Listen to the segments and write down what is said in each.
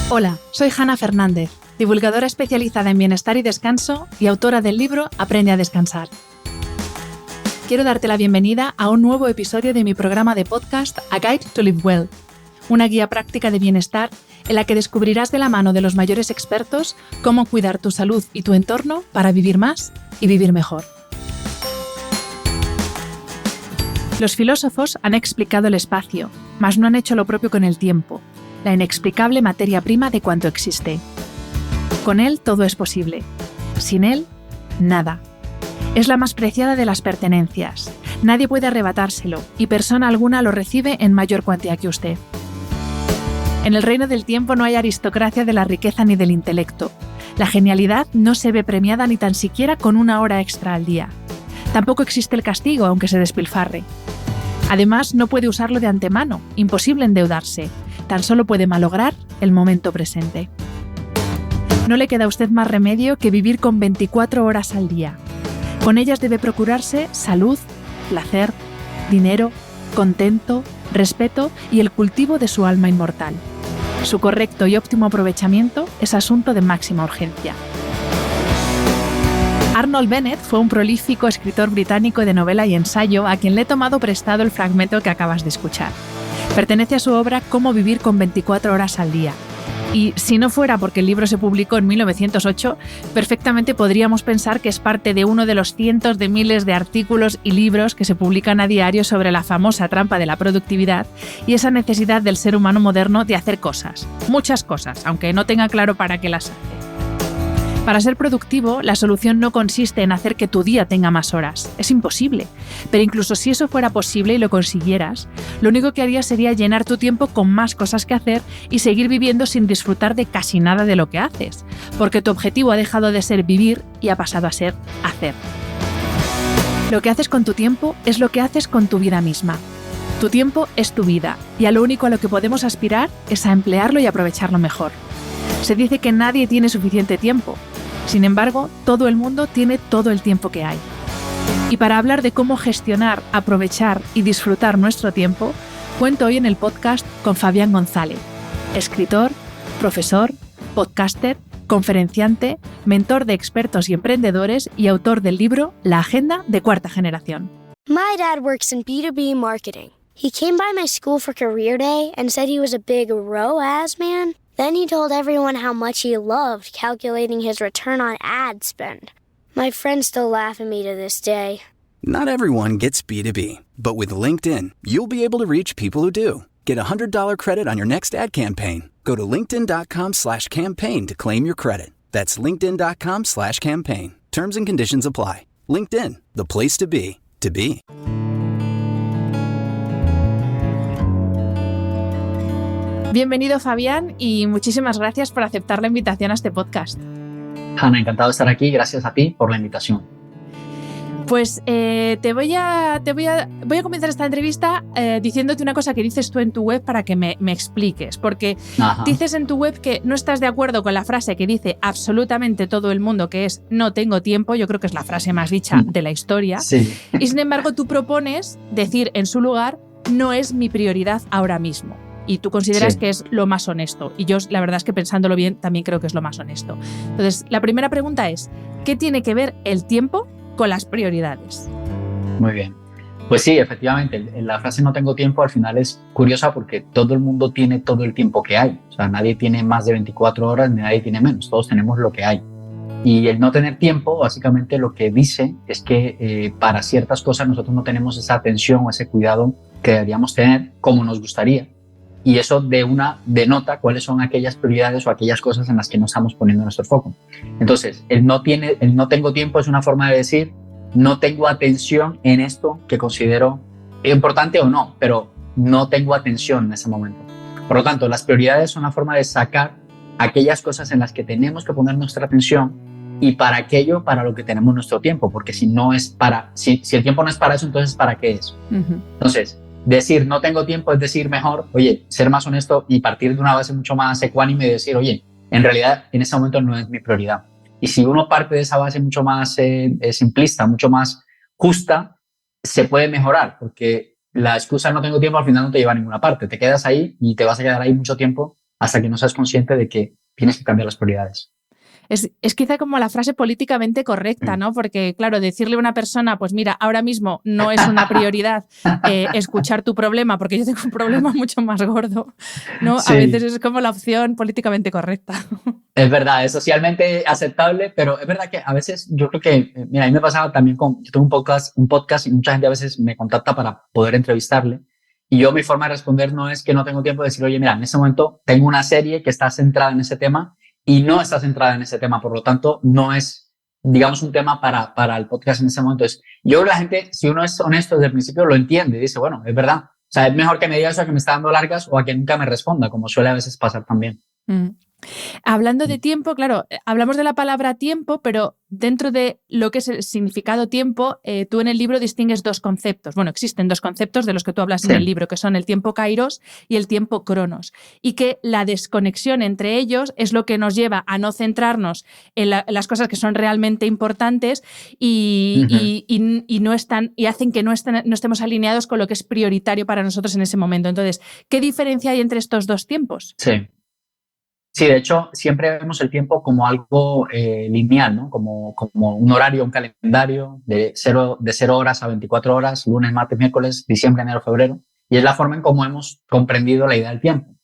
Hola, soy Hanna Fernández, divulgadora especializada en bienestar y descanso y autora del libro Aprende a descansar. Quiero darte la bienvenida a un nuevo episodio de mi programa de podcast A Guide to Live Well, una guía práctica de bienestar en la que descubrirás de la mano de los mayores expertos cómo cuidar tu salud y tu entorno para vivir más y vivir mejor. Los filósofos han explicado el espacio, mas no han hecho lo propio con el tiempo, la inexplicable materia prima de cuanto existe. Con él todo es posible. Sin él, nada. Es la más preciada de las pertenencias. Nadie puede arrebatárselo y persona alguna lo recibe en mayor cuantía que usted. En el reino del tiempo no hay aristocracia de la riqueza ni del intelecto. La genialidad no se ve premiada ni tan siquiera con una hora extra al día. Tampoco existe el castigo, aunque se despilfarre. Además, no puede usarlo de antemano, imposible endeudarse. Tan solo puede malograr el momento presente. No le queda a usted más remedio que vivir con 24 horas al día. Con ellas debe procurarse salud, placer, dinero, contento, respeto y el cultivo de su alma inmortal. Su correcto y óptimo aprovechamiento es asunto de máxima urgencia. Arnold Bennett fue un prolífico escritor británico de novela y ensayo a quien le he tomado prestado el fragmento que acabas de escuchar. Pertenece a su obra Cómo vivir con 24 horas al día. Y si no fuera porque el libro se publicó en 1908, perfectamente podríamos pensar que es parte de uno de los cientos de miles de artículos y libros que se publican a diario sobre la famosa trampa de la productividad y esa necesidad del ser humano moderno de hacer cosas, muchas cosas, aunque no tenga claro para qué las hace. Para ser productivo, la solución no consiste en hacer que tu día tenga más horas. Es imposible. Pero incluso si eso fuera posible y lo consiguieras, lo único que harías sería llenar tu tiempo con más cosas que hacer y seguir viviendo sin disfrutar de casi nada de lo que haces. Porque tu objetivo ha dejado de ser vivir y ha pasado a ser hacer. Lo que haces con tu tiempo es lo que haces con tu vida misma. Tu tiempo es tu vida y a lo único a lo que podemos aspirar es a emplearlo y aprovecharlo mejor. Se dice que nadie tiene suficiente tiempo. Sin embargo, todo el mundo tiene todo el tiempo que hay. Y para hablar de cómo gestionar, aprovechar y disfrutar nuestro tiempo, cuento hoy en el podcast con Fabián González, escritor, profesor, podcaster, conferenciante, mentor de expertos y emprendedores y autor del libro La Agenda de Cuarta Generación. My dad works in B2B marketing. He came by my school for career day and said he was a big ROAS man. Then he told everyone how much he loved calculating his return on ad spend. My friends still laugh at me to this day. Not everyone gets B2B, but with LinkedIn, you'll be able to reach people who do. Get a $100 credit on your next ad campaign. Go to linkedin.com/campaign to claim your credit. That's linkedin.com/campaign. Terms and conditions apply. LinkedIn, the place to be, to be. Bienvenido, Fabián, y muchísimas gracias por aceptar la invitación a este podcast. Hanna, encantado de estar aquí. Gracias a ti por la invitación. Pues voy a comenzar esta entrevista diciéndote una cosa que dices tú en tu web para que me expliques. Porque dices en tu web que no estás de acuerdo con la frase que dice absolutamente todo el mundo, que es no tengo tiempo. Yo creo que es la frase más dicha de la historia. Sí. Y sin embargo tú propones decir en su lugar no es mi prioridad ahora mismo. Y tú consideras que es lo más honesto. Y yo, la verdad es que pensándolo bien, también creo que es lo más honesto. Entonces, la primera pregunta es, ¿qué tiene que ver el tiempo con las prioridades? Muy bien. Pues sí, efectivamente, la frase no tengo tiempo al final es curiosa porque todo el mundo tiene todo el tiempo que hay. O sea, nadie tiene más de 24 horas ni nadie tiene menos. Todos tenemos lo que hay. Y el no tener tiempo, básicamente lo que dice es que para ciertas cosas nosotros no tenemos esa atención o ese cuidado que deberíamos tener como nos gustaría. Y eso denota cuáles son aquellas prioridades o aquellas cosas en las que no estamos poniendo nuestro foco. Entonces, el no tengo tiempo es una forma de decir no tengo atención en esto que considero importante o no, pero no tengo atención en ese momento. Por lo tanto, las prioridades son una forma de sacar aquellas cosas en las que tenemos que poner nuestra atención y para aquello, para lo que tenemos nuestro tiempo, porque si el tiempo no es para eso, entonces ¿para qué es? Entonces, decir no tengo tiempo es decir mejor, oye, ser más honesto y partir de una base mucho más ecuánime y decir, oye, en realidad en ese momento no es mi prioridad. Y si uno parte de esa base mucho más simplista, mucho más justa, se puede mejorar, porque la excusa no tengo tiempo al final no te lleva a ninguna parte. Te quedas ahí y te vas a quedar ahí mucho tiempo hasta que no seas consciente de que tienes que cambiar las prioridades. Es quizá como la frase políticamente correcta, ¿no? Porque, claro, decirle a una persona, pues mira, ahora mismo no es una prioridad escuchar tu problema, porque yo tengo un problema mucho más gordo, ¿no? Sí. A veces es como la opción políticamente correcta. Es verdad, es socialmente aceptable, pero es verdad que a veces yo creo que, mira, a mí me pasaba también yo tengo un podcast y mucha gente a veces me contacta para poder entrevistarle. Y yo mi forma de responder no es que no tengo tiempo de decir, oye, mira, en ese momento tengo una serie que está centrada en ese tema y no está centrada en ese tema, por lo tanto, no es, digamos, un tema para el podcast en ese momento. Yo creo que la gente, si uno es honesto desde el principio, lo entiende y dice, bueno, es verdad. O sea, es mejor que me diga eso a que me está dando largas o a que nunca me responda, como suele a veces pasar también. Hablando de tiempo, claro, hablamos de la palabra tiempo, pero dentro de lo que es el significado tiempo, tú en el libro distingues dos conceptos. Bueno, existen dos conceptos de los que tú hablas en el libro, que son el tiempo kairos y el tiempo cronos, y que la desconexión entre ellos es lo que nos lleva a no centrarnos en las cosas que son realmente importantes y no están, y hacen que no estemos alineados con lo que es prioritario para nosotros en ese momento. Entonces, ¿qué diferencia hay entre estos dos tiempos? Sí. Sí, de hecho, siempre vemos el tiempo como algo lineal, ¿no? Como un horario, un calendario de 0 horas a 24 horas, lunes, martes, miércoles, diciembre, enero, febrero. Y es la forma en cómo hemos comprendido la idea del tiempo.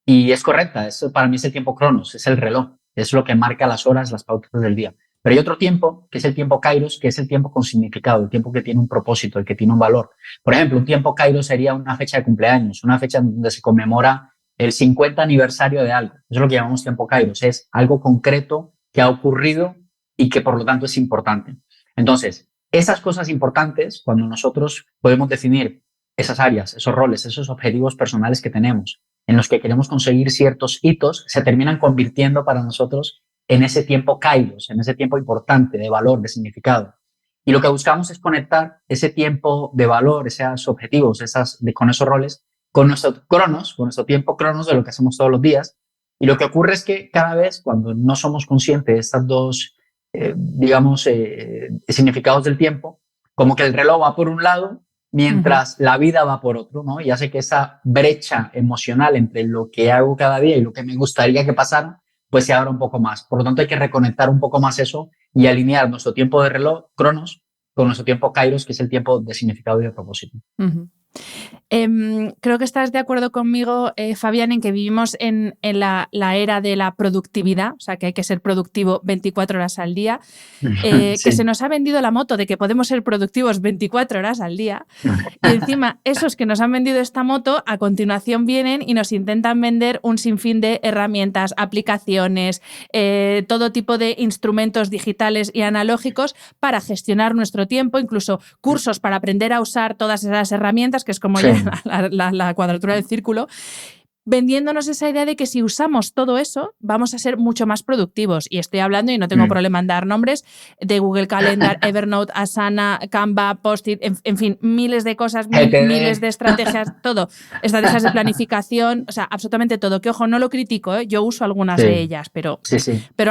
Y es correcta, eso para mí es el tiempo cronos, es el reloj, es lo que marca las horas, las pautas del día. Pero hay otro tiempo, que es el tiempo kairos, que es el tiempo con significado, el tiempo que tiene un propósito, el que tiene un valor. Por ejemplo, un tiempo kairos sería una fecha de cumpleaños, una fecha donde se conmemora el 50 aniversario de algo. Eso es lo que llamamos tiempo kairos. Es algo concreto que ha ocurrido y que por lo tanto es importante. Entonces, esas cosas importantes, cuando nosotros podemos definir esas áreas, esos roles, esos objetivos personales que tenemos, en los que queremos conseguir ciertos hitos, se terminan convirtiendo para nosotros en ese tiempo kairos, en ese tiempo importante, de valor, de significado. Y lo que buscamos es conectar ese tiempo de valor, esos objetivos, con esos roles, con nuestro cronos, con nuestro tiempo cronos de lo que hacemos todos los días. Y lo que ocurre es que cada vez cuando no somos conscientes de estas dos, significados del tiempo, como que el reloj va por un lado mientras la vida va por otro, ¿no? Y hace que esa brecha emocional entre lo que hago cada día y lo que me gustaría que pasara, pues se abra un poco más. Por lo tanto, hay que reconectar un poco más eso y alinear nuestro tiempo de reloj, cronos, con nuestro tiempo kairos, que es el tiempo de significado y de propósito. Creo que estás de acuerdo conmigo, Fabián, en que vivimos en la era de la productividad, o sea, que hay que ser productivo 24 horas al día, Sí. que se nos ha vendido la moto de que podemos ser productivos 24 horas al día, y encima esos que nos han vendido esta moto a continuación vienen y nos intentan vender un sinfín de herramientas, aplicaciones, todo tipo de instrumentos digitales y analógicos para gestionar nuestro tiempo, incluso cursos para aprender a usar todas esas herramientas, que es como ya la cuadratura del círculo, vendiéndonos esa idea de que si usamos todo eso vamos a ser mucho más productivos. Y estoy hablando, y no tengo problema en dar nombres, de Google Calendar, Evernote, Asana, Canva, Post-it, en fin, miles de cosas, miles de estrategias, todo. Estrategias de planificación, o sea, absolutamente todo. Que ojo, no lo critico, ¿eh? Yo uso algunas de ellas, pero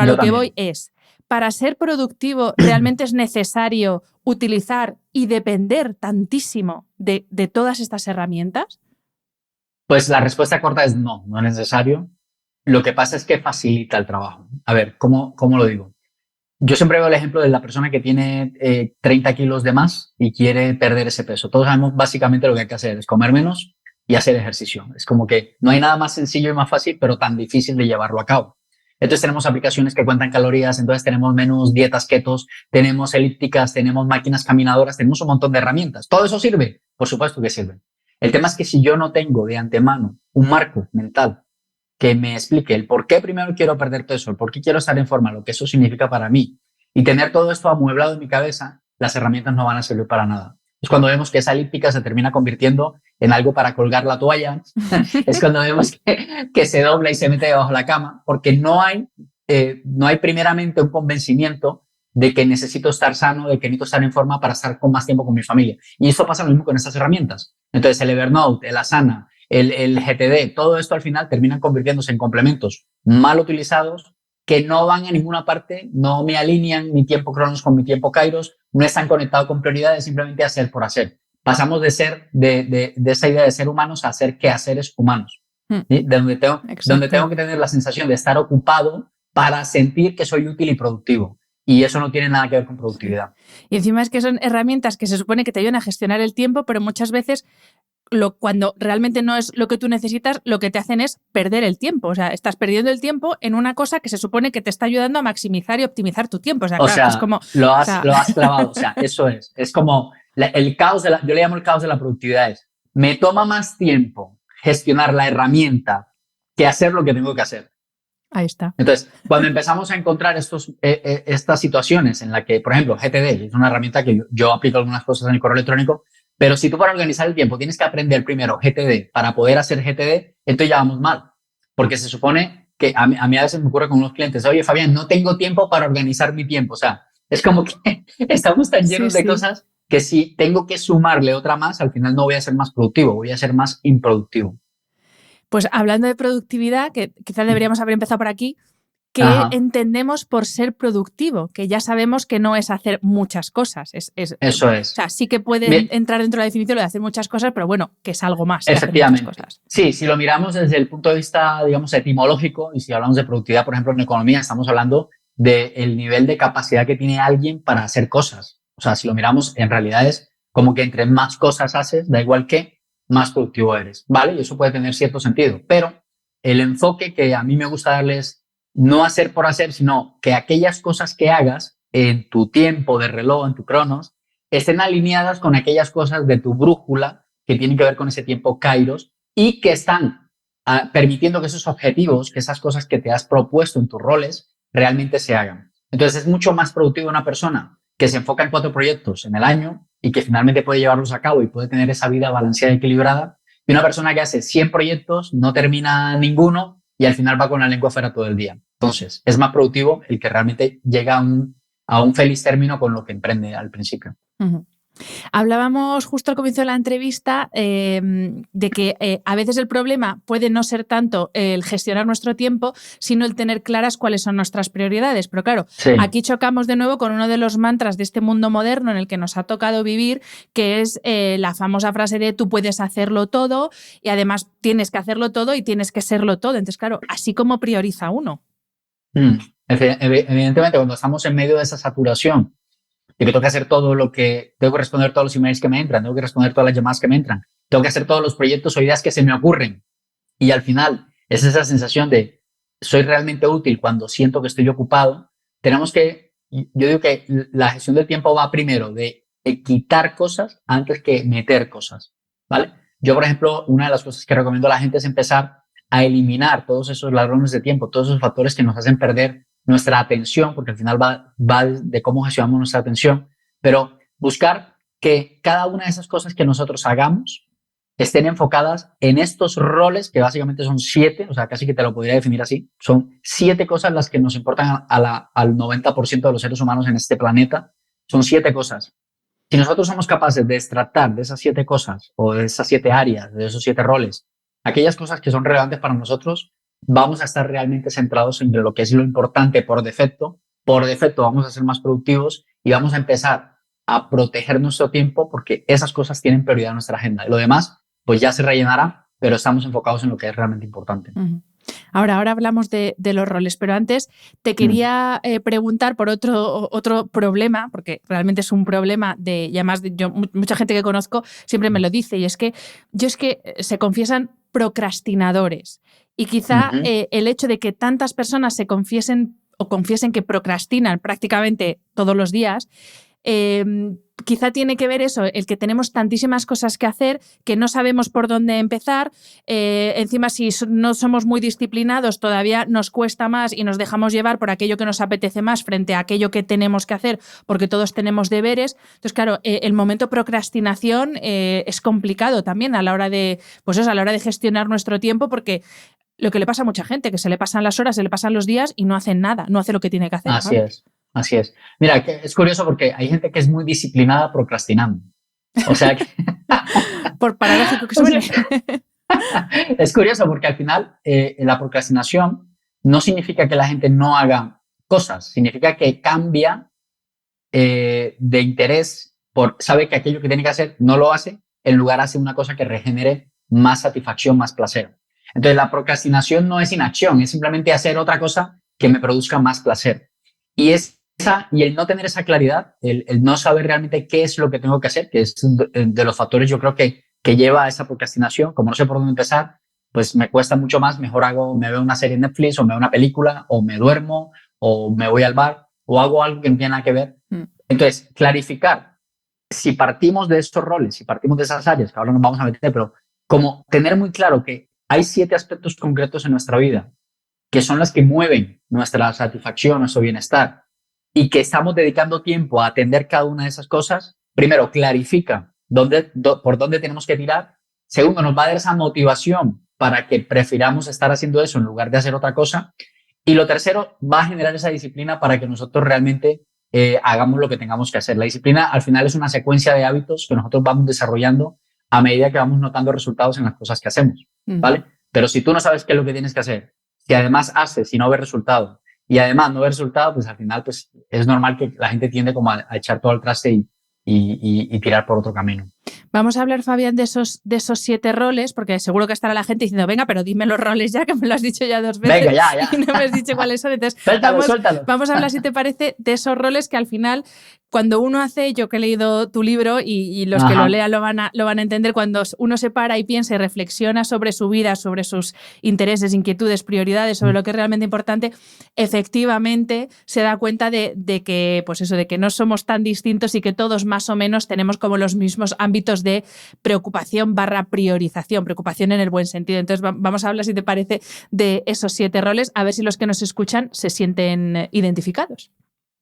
a lo que voy es, para ser productivo realmente es necesario utilizar y depender tantísimo de todas estas herramientas. Pues la respuesta corta es no, no es necesario. Lo que pasa es que facilita el trabajo. A ver, ¿cómo lo digo? Yo siempre veo el ejemplo de la persona que tiene 30 kilos de más y quiere perder ese peso. Todos sabemos básicamente lo que hay que hacer, es comer menos y hacer ejercicio. Es como que no hay nada más sencillo y más fácil, pero tan difícil de llevarlo a cabo. Entonces tenemos aplicaciones que cuentan calorías, entonces tenemos menús, dietas ketos, tenemos elípticas, tenemos máquinas caminadoras, tenemos un montón de herramientas. ¿Todo eso sirve? Por supuesto que sirve. El tema es que si yo no tengo de antemano un marco mental que me explique el por qué primero quiero perder peso, el por qué quiero estar en forma, lo que eso significa para mí, y tener todo esto amueblado en mi cabeza, las herramientas no van a servir para nada. Es cuando vemos que esa elíptica se termina convirtiendo en algo para colgar la toalla. Es cuando vemos que se dobla y se mete debajo de la cama, porque no hay primeramente un convencimiento de que necesito estar sano, de que necesito estar en forma para estar con más tiempo con mi familia. Y eso pasa lo mismo con estas herramientas. Entonces, el Evernote, el Asana, el GTD, todo esto al final terminan convirtiéndose en complementos mal utilizados que no van a ninguna parte, no me alinean mi tiempo cronos con mi tiempo kairos, no están conectados con prioridades, simplemente hacer por hacer. Pasamos de ser, de esa idea de ser humanos a ser quehaceres humanos. ¿sí? Donde Exacto. tengo que tener la sensación de estar ocupado para sentir que soy útil y productivo. Y eso no tiene nada que ver con productividad. Sí. Y encima es que son herramientas que se supone que te ayudan a gestionar el tiempo, pero muchas veces cuando realmente no es lo que tú necesitas, lo que te hacen es perder el tiempo. O sea, estás perdiendo el tiempo en una cosa que se supone que te está ayudando a maximizar y optimizar tu tiempo. O sea, O claro, es sea, como... lo O has, sea, lo has clavado. O sea, eso es. Es como el caos yo le llamo el caos de la productividad. Me toma más tiempo gestionar la herramienta que hacer lo que tengo que hacer. ahí está. Entonces, cuando empezamos a encontrar estas situaciones en las que, por ejemplo, GTD es una herramienta que yo aplico algunas cosas en el correo electrónico, pero si tú para organizar el tiempo tienes que aprender primero GTD para poder hacer GTD, entonces ya vamos mal. Porque se supone que a mí a veces me ocurre con unos clientes, oye, Fabián, no tengo tiempo para organizar mi tiempo. O sea, es como que estamos tan Sí, llenos de sí. cosas que si tengo que sumarle otra más, al final no voy a ser más productivo, voy a ser más improductivo. Pues hablando de productividad, que quizás deberíamos haber empezado por aquí, ¿qué Ajá, entendemos por ser productivo? Que ya sabemos que no es hacer muchas cosas. O eso es. sea, sí que puede entrar dentro de la definición lo de hacer muchas cosas, pero bueno, que es algo más que hacer muchas Efectivamente. cosas. Sí, si lo miramos desde el punto de vista, digamos, etimológico, y si hablamos de productividad, por ejemplo, en economía, estamos hablando del nivel de capacidad que tiene alguien para hacer cosas. O sea, si lo miramos, en realidad es como que entre más cosas haces, da igual que, más productivo eres, ¿vale? Y eso puede tener cierto sentido. Pero el enfoque que a mí me gusta darle es no hacer por hacer, sino que aquellas cosas que hagas en tu tiempo de reloj, en tu cronos, estén alineadas con aquellas cosas de tu brújula que tienen que ver con ese tiempo Kairos y que están permitiendo que esos objetivos, que esas cosas que te has propuesto en tus roles, realmente se hagan. Entonces es mucho más productivo una persona que se enfoca en 4 proyectos en el año y que finalmente puede llevarlos a cabo y puede tener esa vida balanceada y equilibrada, y una persona que hace 100 proyectos, no termina ninguno y al final va con la lengua fuera todo el día. Entonces es más productivo el que realmente llega a un feliz término con lo que emprende al principio. Uh-huh. Hablábamos justo al comienzo de la entrevista de que a veces el problema puede no ser tanto el gestionar nuestro tiempo, sino el tener claras cuáles son nuestras prioridades. Pero claro, Sí. aquí chocamos de nuevo con uno de los mantras de este mundo moderno en el que nos ha tocado vivir, que es la famosa frase de tú puedes hacerlo todo y además tienes que hacerlo todo y tienes que serlo todo. Entonces, claro, así como prioriza uno. Evidentemente, cuando estamos en medio de esa saturación, de que tengo que hacer todo lo que, tengo que responder todos los emails que me entran, tengo que responder todas las llamadas que me entran, tengo que hacer todos los proyectos o ideas que se me ocurren. Y al final es esa sensación de soy realmente útil cuando siento que estoy ocupado. Tenemos que, yo digo que la gestión del tiempo va primero de quitar cosas antes que meter cosas, ¿vale? Yo, por ejemplo, una de las cosas que recomiendo a la gente es empezar a eliminar todos esos ladrones de tiempo, todos esos factores que nos hacen perder nuestra atención, porque al final va de cómo gestionamos nuestra atención, pero buscar que cada una de esas cosas que nosotros hagamos estén enfocadas en estos roles, que básicamente son 7, o sea, casi que te lo podría definir así, son 7 cosas las que nos importan al 90% de los seres humanos en este planeta, son 7 cosas. Si nosotros somos capaces de extractar de esas 7 cosas o de esas 7 áreas, de esos 7 roles, aquellas cosas que son relevantes para nosotros, vamos a estar realmente centrados en lo que es lo importante por defecto. Por defecto vamos a ser más productivos y vamos a empezar a proteger nuestro tiempo porque esas cosas tienen prioridad en nuestra agenda. Y lo demás, pues ya se rellenará, pero estamos enfocados en lo que es realmente importante. Uh-huh. Ahora hablamos de los roles, pero antes te quería preguntar por otro problema, porque realmente es un problema y además mucha gente que conozco siempre me lo dice, y es que se confiesan procrastinadores. Y quizá el hecho de que tantas personas se confiesen que procrastinan prácticamente todos los días, quizá tiene que ver eso, el que tenemos tantísimas cosas que hacer que no sabemos por dónde empezar. Encima, si no somos muy disciplinados, todavía nos cuesta más y nos dejamos llevar por aquello que nos apetece más frente a aquello que tenemos que hacer, porque todos tenemos deberes. Entonces, claro, el momento procrastinación es complicado también a la hora de, pues eso, a la hora de gestionar nuestro tiempo, porque lo que le pasa a mucha gente, que se le pasan las horas, se le pasan los días y no hacen nada, no hace lo que tiene que hacer. Así es. Así es. Mira, que es curioso porque hay gente que es muy disciplinada procrastinando. O sea, que por paradójico que suene. Es curioso porque al final la procrastinación no significa que la gente no haga cosas, significa que cambia de interés, sabe que aquello que tiene que hacer no lo hace, en lugar hace una cosa que regenere más satisfacción, más placer. Entonces, la procrastinación no es inacción, es simplemente hacer otra cosa que me produzca más placer. Y el no tener esa claridad, el no saber realmente qué es lo que tengo que hacer, que es de los factores yo creo que lleva a esa procrastinación. Como no sé por dónde empezar, pues me cuesta mucho más. Mejor me veo una serie en Netflix, o me veo una película, o me duermo, o me voy al bar, o hago algo que no tiene nada que ver. Entonces, clarificar, si partimos de estos roles, si partimos de esas áreas, que ahora nos vamos a meter, pero como tener muy claro que hay 7 aspectos concretos en nuestra vida que son las que mueven nuestra satisfacción, nuestro bienestar, y que estamos dedicando tiempo a atender cada una de esas cosas. Primero, clarifica por dónde tenemos que tirar. Segundo, nos va a dar esa motivación para que prefiramos estar haciendo eso en lugar de hacer otra cosa. Y lo tercero, va a generar esa disciplina para que nosotros realmente hagamos lo que tengamos que hacer. La disciplina al final es una secuencia de hábitos que nosotros vamos desarrollando a medida que vamos notando resultados en las cosas que hacemos, ¿vale? Pero si tú no sabes qué es lo que tienes que hacer, si además haces y no ves resultado, y además no ves resultado, pues al final pues es normal que la gente tiende como a echar todo al traste y tirar por otro camino. Vamos a hablar, Fabián, de esos 7 roles, porque seguro que estará la gente diciendo, venga, pero dime los roles ya, que me lo has dicho ya 2 veces. Venga, ya. Y no me has dicho cuáles son. Entonces, suéltalo. Vamos a hablar, si te parece, de esos roles que al final, cuando uno hace, yo que he leído tu libro y los que lo lean lo van a entender, cuando uno se para y piensa y reflexiona sobre su vida, sobre sus intereses, inquietudes, prioridades, sobre lo que es realmente importante, efectivamente se da cuenta de que, pues eso, de que no somos tan distintos y que todos más o menos tenemos como los mismos ámbitos de preocupación / priorización, preocupación en el buen sentido. Entonces vamos a hablar, si te parece, de esos 7 roles, a ver si los que nos escuchan se sienten identificados.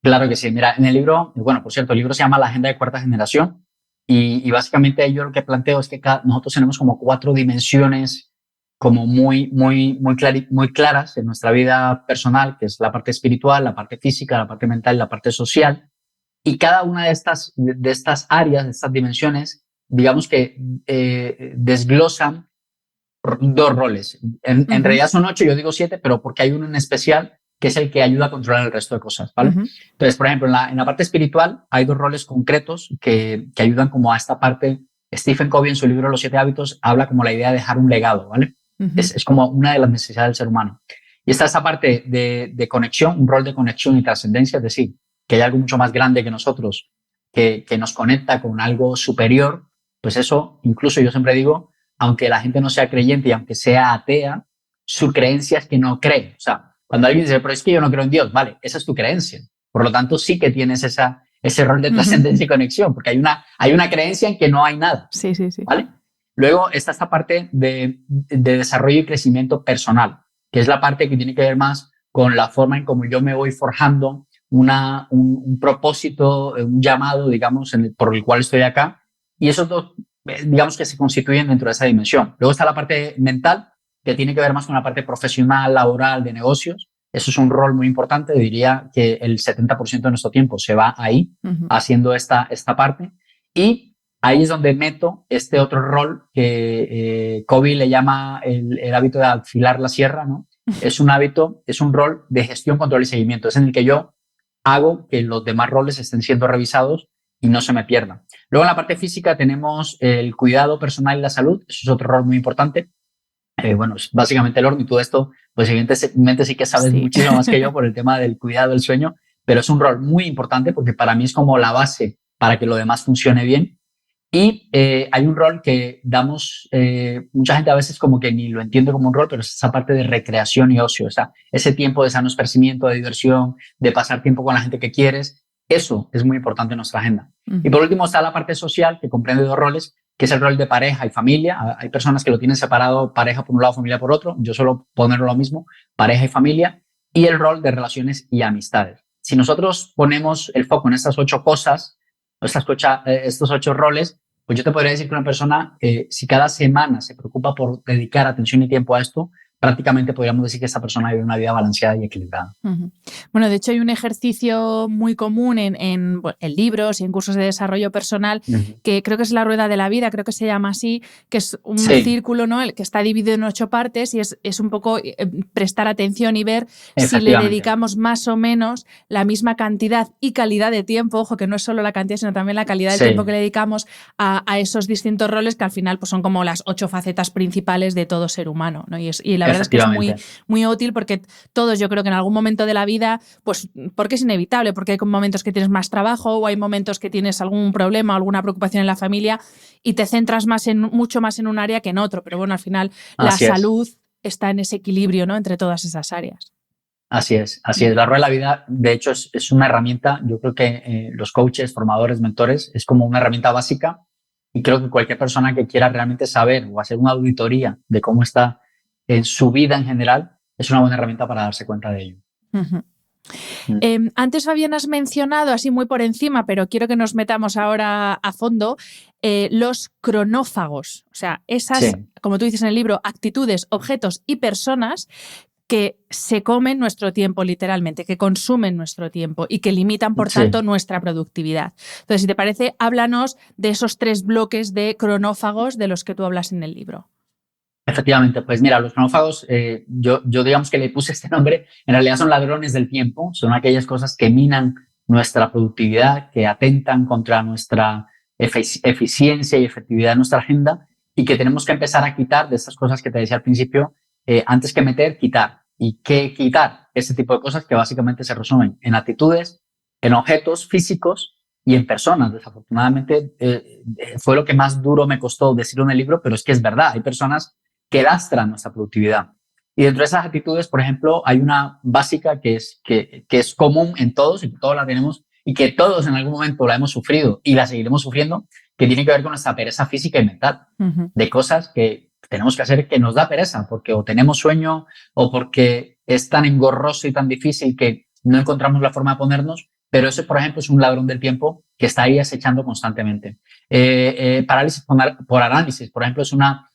Claro que sí. Mira, en el libro, bueno, por cierto, el libro se llama La Agenda de Cuarta Generación y básicamente yo lo que planteo es que nosotros tenemos como 4 dimensiones como muy claras en nuestra vida personal, que es la parte espiritual, la parte física, la parte mental y la parte social. Y cada una de estas áreas, de estas dimensiones, digamos que desglosan 2 roles. En realidad son 8, yo digo 7, pero porque hay uno en especial que es el que ayuda a controlar el resto de cosas, ¿vale? Entonces, por ejemplo, en la parte espiritual hay 2 roles concretos que ayudan como a esta parte. Stephen Covey, en su libro Los 7 hábitos, habla como la idea de dejar un legado, ¿vale? Es como una de las necesidades del ser humano. Y está esa parte de conexión, un rol de conexión y trascendencia, es decir, que hay algo mucho más grande que nosotros, que nos conecta con algo superior. Pues eso, incluso yo siempre digo, aunque la gente no sea creyente y aunque sea atea, su creencia es que no cree. O sea, cuando alguien dice, pero es que yo no creo en Dios, vale, esa es tu creencia. Por lo tanto, sí que tienes ese rol de trascendencia y conexión, porque hay una creencia en que no hay nada. Sí. ¿Vale? Luego está esta parte de desarrollo y crecimiento personal, que es la parte que tiene que ver más con la forma en cómo yo me voy forjando un propósito, un llamado, digamos, por el cual estoy acá. Y esos 2, digamos que se constituyen dentro de esa dimensión. Luego está la parte mental, que tiene que ver más con la parte profesional, laboral, de negocios. Eso es un rol muy importante. Diría que el 70% de nuestro tiempo se va ahí, haciendo esta parte. Y ahí es donde meto este otro rol que Covey le llama el hábito de afilar la sierra, ¿no? Es un rol de gestión, control y seguimiento. Es en el que yo hago que los demás roles estén siendo revisados y no se me pierdan. Luego, en la parte física tenemos el cuidado personal y la salud. Eso es otro rol muy importante. Bueno, es básicamente el horno y todo esto, pues evidentemente sí que sabes muchísimo más que yo por el tema del cuidado del sueño, pero es un rol muy importante porque para mí es como la base para que lo demás funcione bien. Y hay un rol que damos, mucha gente a veces como que ni lo entiende como un rol, pero es esa parte de recreación y ocio, o sea, ese tiempo de sano esparcimiento, de diversión, de pasar tiempo con la gente que quieres. Eso es muy importante en nuestra agenda. Y por último está la parte social, que comprende 2 roles, que es el rol de pareja y familia. Hay personas que lo tienen separado, pareja por un lado, familia por otro. Yo suelo ponerlo lo mismo, pareja y familia, y el rol de relaciones y amistades. Si nosotros ponemos el foco en estas 8 cosas, estos 8 roles, pues yo te podría decir que una persona, si cada semana se preocupa por dedicar atención y tiempo a esto, prácticamente podríamos decir que esa persona vive una vida balanceada y equilibrada. Uh-huh. Bueno, de hecho hay un ejercicio muy común en libros y en cursos de desarrollo personal que creo que es la rueda de la vida, creo que se llama así, que es un círculo, ¿no? El que está dividido en 8 partes y es un poco prestar atención y ver si le dedicamos más o menos la misma cantidad y calidad de tiempo, ojo, que no es solo la cantidad, sino también la calidad del tiempo que le dedicamos a esos distintos roles que al final pues, son como las 8 facetas principales de todo ser humano, ¿no? Y la verdad es que es muy, muy útil porque todos yo creo que en algún momento de la vida, pues porque es inevitable, porque hay momentos que tienes más trabajo o hay momentos que tienes algún problema, alguna preocupación en la familia y te centras mucho más en un área que en otro, pero bueno, al final la salud está en ese equilibrio, ¿no? Entre todas esas áreas. Así es. La rueda de la vida, de hecho, es una herramienta, yo creo que los coaches, formadores, mentores, es como una herramienta básica y creo que cualquier persona que quiera realmente saber o hacer una auditoría de cómo está en su vida en general, es una buena herramienta para darse cuenta de ello. Uh-huh. Antes, Fabián, has mencionado así muy por encima, pero quiero que nos metamos ahora a fondo, los cronófagos, o sea, esas, como tú dices en el libro, actitudes, objetos y personas que se comen nuestro tiempo literalmente, que consumen nuestro tiempo y que limitan, por tanto, nuestra productividad. Entonces, si te parece, háblanos de esos 3 bloques de cronófagos de los que tú hablas en el libro. Efectivamente, pues mira, los cronófagos, yo digamos que le puse este nombre, en realidad son ladrones del tiempo, son aquellas cosas que minan nuestra productividad, que atentan contra nuestra eficiencia y efectividad de nuestra agenda y que tenemos que empezar a quitar de estas cosas que te decía al principio, antes que meter, quitar. ¿Y qué quitar? Este tipo de cosas que básicamente se resumen en actitudes, en objetos físicos y en personas. Desafortunadamente fue lo que más duro me costó decirlo en el libro, pero es que es verdad, hay personas que lastran nuestra productividad. Y dentro de esas actitudes, por ejemplo, hay una básica que es común en todos y que todos la tenemos y que todos en algún momento la hemos sufrido y la seguiremos sufriendo, que tiene que ver con nuestra pereza física y mental, de cosas que tenemos que hacer que nos da pereza, porque o tenemos sueño o porque es tan engorroso y tan difícil que no encontramos la forma de ponernos, pero eso, por ejemplo, es un ladrón del tiempo que está ahí acechando constantemente. Parálisis por análisis, por ejemplo, es una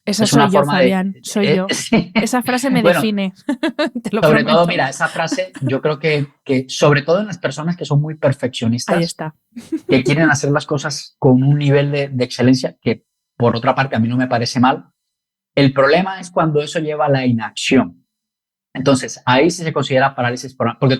forma Fabián, soy yo. Sí. Esa frase me define. Te lo sobre prometo. todo, mira, esa frase, yo creo que sobre todo en las personas que son muy perfeccionistas, ahí está, que quieren hacer las cosas con un nivel de excelencia, que por otra parte a mí no me parece mal. El problema es cuando eso lleva a la inacción. Entonces, ahí sí se considera parálisis porque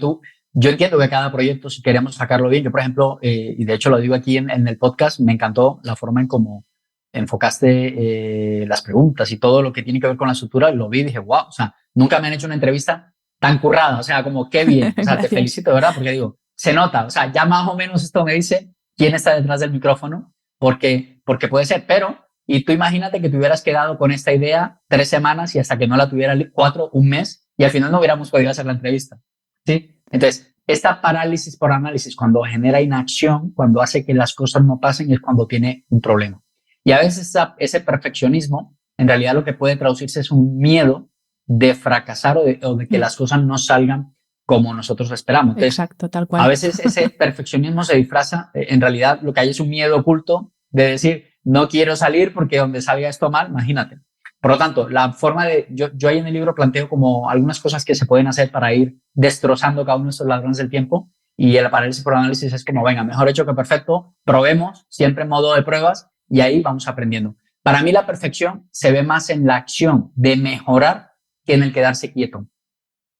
yo entiendo que cada proyecto, si queremos sacarlo bien, yo, por ejemplo, y de hecho lo digo aquí en el podcast, me encantó la forma en cómo enfocaste las preguntas y todo lo que tiene que ver con la estructura, lo vi y dije, wow, o sea, nunca me han hecho una entrevista tan currada, o sea, como qué bien, o sea, te felicito, ¿verdad? Porque digo, se nota, o sea, ya más o menos esto me dice quién está detrás del micrófono, porque puede ser, pero, y tú imagínate que te hubieras quedado con esta idea 3 semanas y hasta que no la tuviera 4, un mes, y al final no hubiéramos podido hacer la entrevista, ¿sí? Entonces, esta parálisis por análisis, cuando genera inacción, cuando hace que las cosas no pasen, es cuando tiene un problema. Y a veces ese perfeccionismo, en realidad lo que puede traducirse es un miedo de fracasar o de que las cosas no salgan como nosotros esperamos. Entonces, exacto, tal cual. A veces ese perfeccionismo se disfraza, en realidad lo que hay es un miedo oculto de decir, no quiero salir porque donde salga esto mal, imagínate. Por lo tanto, la forma yo ahí en el libro planteo como algunas cosas que se pueden hacer para ir destrozando cada uno de estos ladrones del tiempo, y el parálisis por análisis es como, venga, mejor hecho que perfecto, probemos, siempre en modo de pruebas, y ahí vamos aprendiendo. Para mí la perfección se ve más en la acción de mejorar que en el quedarse quieto,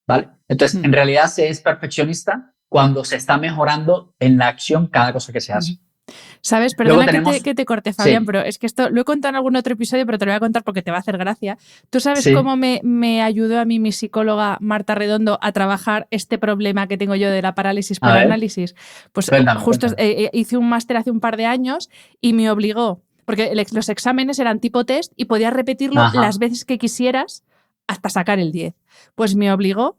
¿vale? Entonces, en realidad se es perfeccionista cuando se está mejorando en la acción cada cosa que se hace. ¿Sabes? Perdona que te corte, Fabián, pero es que esto lo he contado en algún otro episodio, pero te lo voy a contar porque te va a hacer gracia. ¿Tú sabes cómo me ayudó a mí mi psicóloga Marta Redondo a trabajar este problema que tengo yo de la parálisis por análisis? Pues cuéntame. Hice un máster hace un par de años y me obligó, porque los exámenes eran tipo test y podías repetirlo las veces que quisieras hasta sacar el 10. Pues me obligó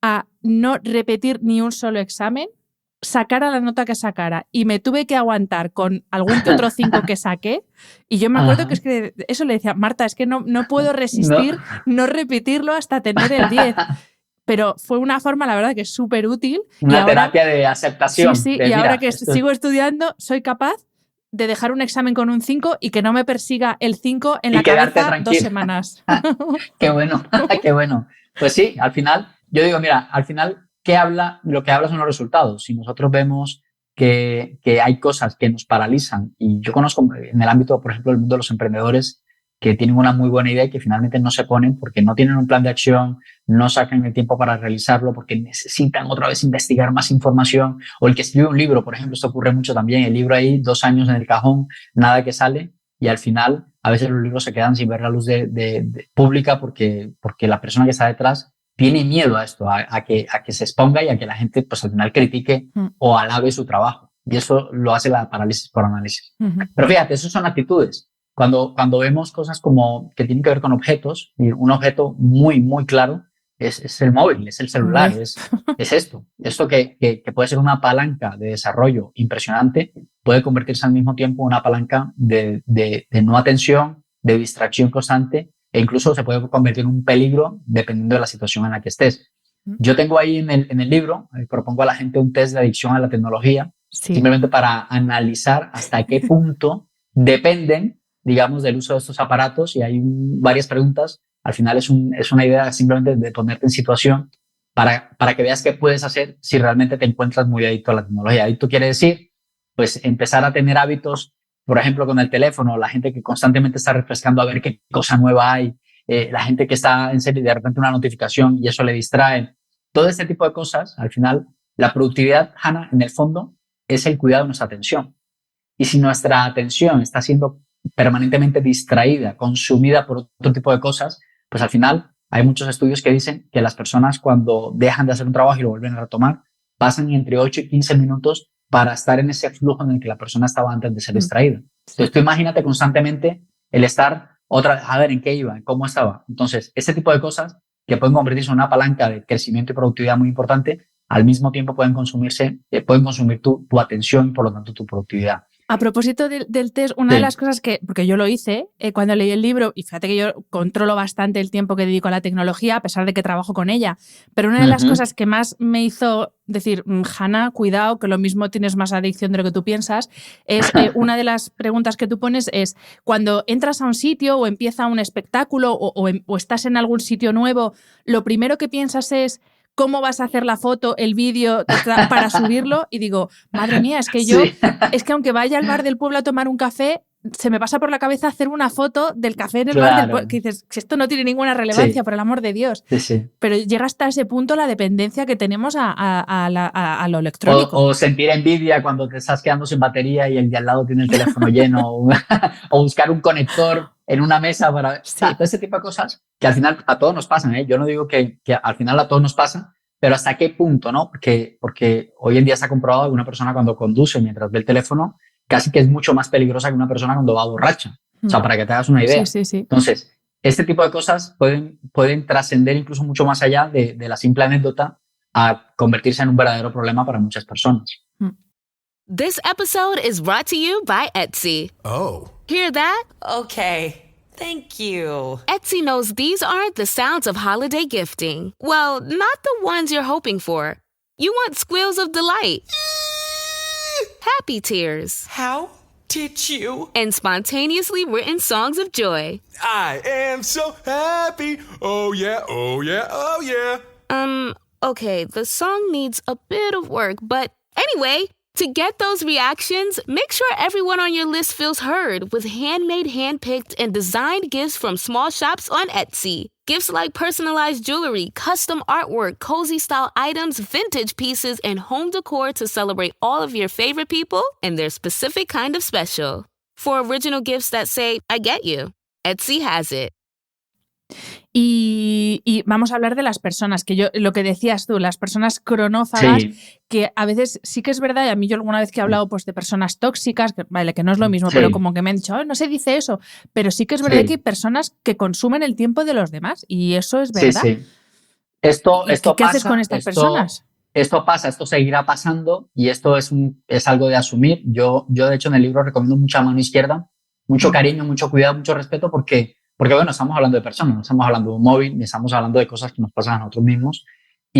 a no repetir ni un solo examen, sacara la nota que sacara, y me tuve que aguantar con algún que otro 5 que saqué, y yo me acuerdo que es que eso le decía, Marta, es que no puedo resistir no repetirlo hasta tener el 10. Pero fue una forma, la verdad, que es súper útil. Una terapia de aceptación. Sí, y ahora que sigo estudiando, soy capaz de dejar un examen con un 5 y que no me persiga el 5 en la quedarte cabeza tranquilo. 2 semanas. Qué bueno, qué bueno. Pues sí, al final, yo digo, mira, al final, lo que habla son los resultados. Si nosotros vemos que hay cosas que nos paralizan, y yo conozco en el ámbito, por ejemplo, del mundo de los emprendedores, que tienen una muy buena idea y que finalmente no se ponen porque no tienen un plan de acción, no sacan el tiempo para realizarlo porque necesitan otra vez investigar más información, o el que escribe un libro, por ejemplo, esto ocurre mucho también, el libro ahí 2 años en el cajón, nada que sale, y al final a veces los libros se quedan sin ver la luz de pública porque la persona que está detrás tiene miedo a esto, a que se exponga y a que la gente pues al final critique o alabe su trabajo, y eso lo hace la parálisis por análisis. Pero fíjate, eso son actitudes. Cuando vemos cosas como que tienen que ver con objetos, y un objeto muy, muy claro es el móvil, es el celular, es esto que puede ser una palanca de desarrollo impresionante, puede convertirse al mismo tiempo en una palanca de no atención, de distracción constante, e incluso se puede convertir en un peligro dependiendo de la situación en la que estés. Yo tengo ahí en el libro, propongo a la gente un test de adicción a la tecnología, simplemente para analizar hasta qué punto dependen, digamos, del uso de estos aparatos, y hay varias preguntas. Al final es una idea simplemente de ponerte en situación para que veas qué puedes hacer si realmente te encuentras muy adicto a la tecnología. Adicto quiere decir, pues, empezar a tener hábitos, por ejemplo, con el teléfono, la gente que constantemente está refrescando a ver qué cosa nueva hay, la gente que está en serio y de repente una notificación y eso le distrae. Todo este tipo de cosas, al final, la productividad, Hannah, en el fondo, es el cuidado de nuestra atención. Y si nuestra atención está siendo permanentemente distraída, consumida por otro tipo de cosas, pues al final hay muchos estudios que dicen que las personas cuando dejan de hacer un trabajo y lo vuelven a retomar, pasan entre 8 y 15 minutos para estar en ese flujo en el que la persona estaba antes de ser distraída. Entonces tú imagínate constantemente el estar otra vez, a ver en qué iba, en cómo estaba. Entonces, ese tipo de cosas que pueden convertirse en una palanca de crecimiento y productividad muy importante, al mismo tiempo pueden consumir tu atención y por lo tanto tu productividad. A propósito del test, una de las cosas porque yo lo hice cuando leí el libro, y fíjate que yo controlo bastante el tiempo que dedico a la tecnología, a pesar de que trabajo con ella, pero una de las cosas que más me hizo decir, Hannah, cuidado, que lo mismo tienes más adicción de lo que tú piensas, es una de las preguntas que tú pones es, cuando entras a un sitio o empieza un espectáculo o estás en algún sitio nuevo, lo primero que piensas es, ¿cómo vas a hacer la foto, el vídeo para subirlo? Y digo, madre mía, es que yo, es que aunque vaya al bar del pueblo a tomar un café, se me pasa por la cabeza hacer una foto del café en el bar del pueblo. Que dices, que esto no tiene ninguna relevancia, por el amor de Dios. Pero llega hasta ese punto la dependencia que tenemos a lo electrónico. O sentir envidia cuando te estás quedando sin batería y el de al lado tiene el teléfono lleno, o buscar un conector en una mesa para... todo ese tipo de cosas que al final a todos nos pasan, ¿eh? Yo no digo que al final a todos nos pasa, pero hasta qué punto, ¿no? Porque hoy en día se ha comprobado que una persona cuando conduce mientras ve el teléfono casi que es mucho más peligrosa que una persona cuando va borracha. O sea, para que te hagas una idea. Sí. Entonces, este tipo de cosas pueden trascender incluso mucho más allá de la simple anécdota a convertirse en un verdadero problema para muchas personas. This episode is brought to you by Etsy. Oh. Hear that? Okay. Thank you. Etsy knows these aren't the sounds of holiday gifting. Well, not the ones you're hoping for. You want squeals of delight. Happy tears. How did you? And spontaneously written songs of joy. I am so happy. Oh yeah, oh yeah, oh yeah. Okay, the song needs a bit of work, but anyway, to get those reactions, make sure everyone on your list feels heard with handmade, handpicked, and designed gifts from small shops on Etsy. Gifts like personalized jewelry, custom artwork, cozy style items, vintage pieces, and home decor to celebrate all of your favorite people and their specific kind of special. For original gifts that say, I get you, Etsy has it. Y vamos a hablar de las personas, lo que decías tú, las personas cronófagas, que a veces sí que es verdad, y a mí yo alguna vez que he hablado pues, de personas tóxicas, que no es lo mismo, pero como que me han dicho, no se dice eso, pero sí que es verdad que hay personas que consumen el tiempo de los demás, y eso es verdad. ¿Qué haces con estas personas? Esto pasa, esto seguirá pasando, y esto es algo de asumir. Yo de hecho en el libro recomiendo mucha mano izquierda, mucho cariño, mucho cuidado, mucho respeto, porque bueno, estamos hablando de personas, no estamos hablando de un móvil, ni estamos hablando de cosas que nos pasan a nosotros mismos.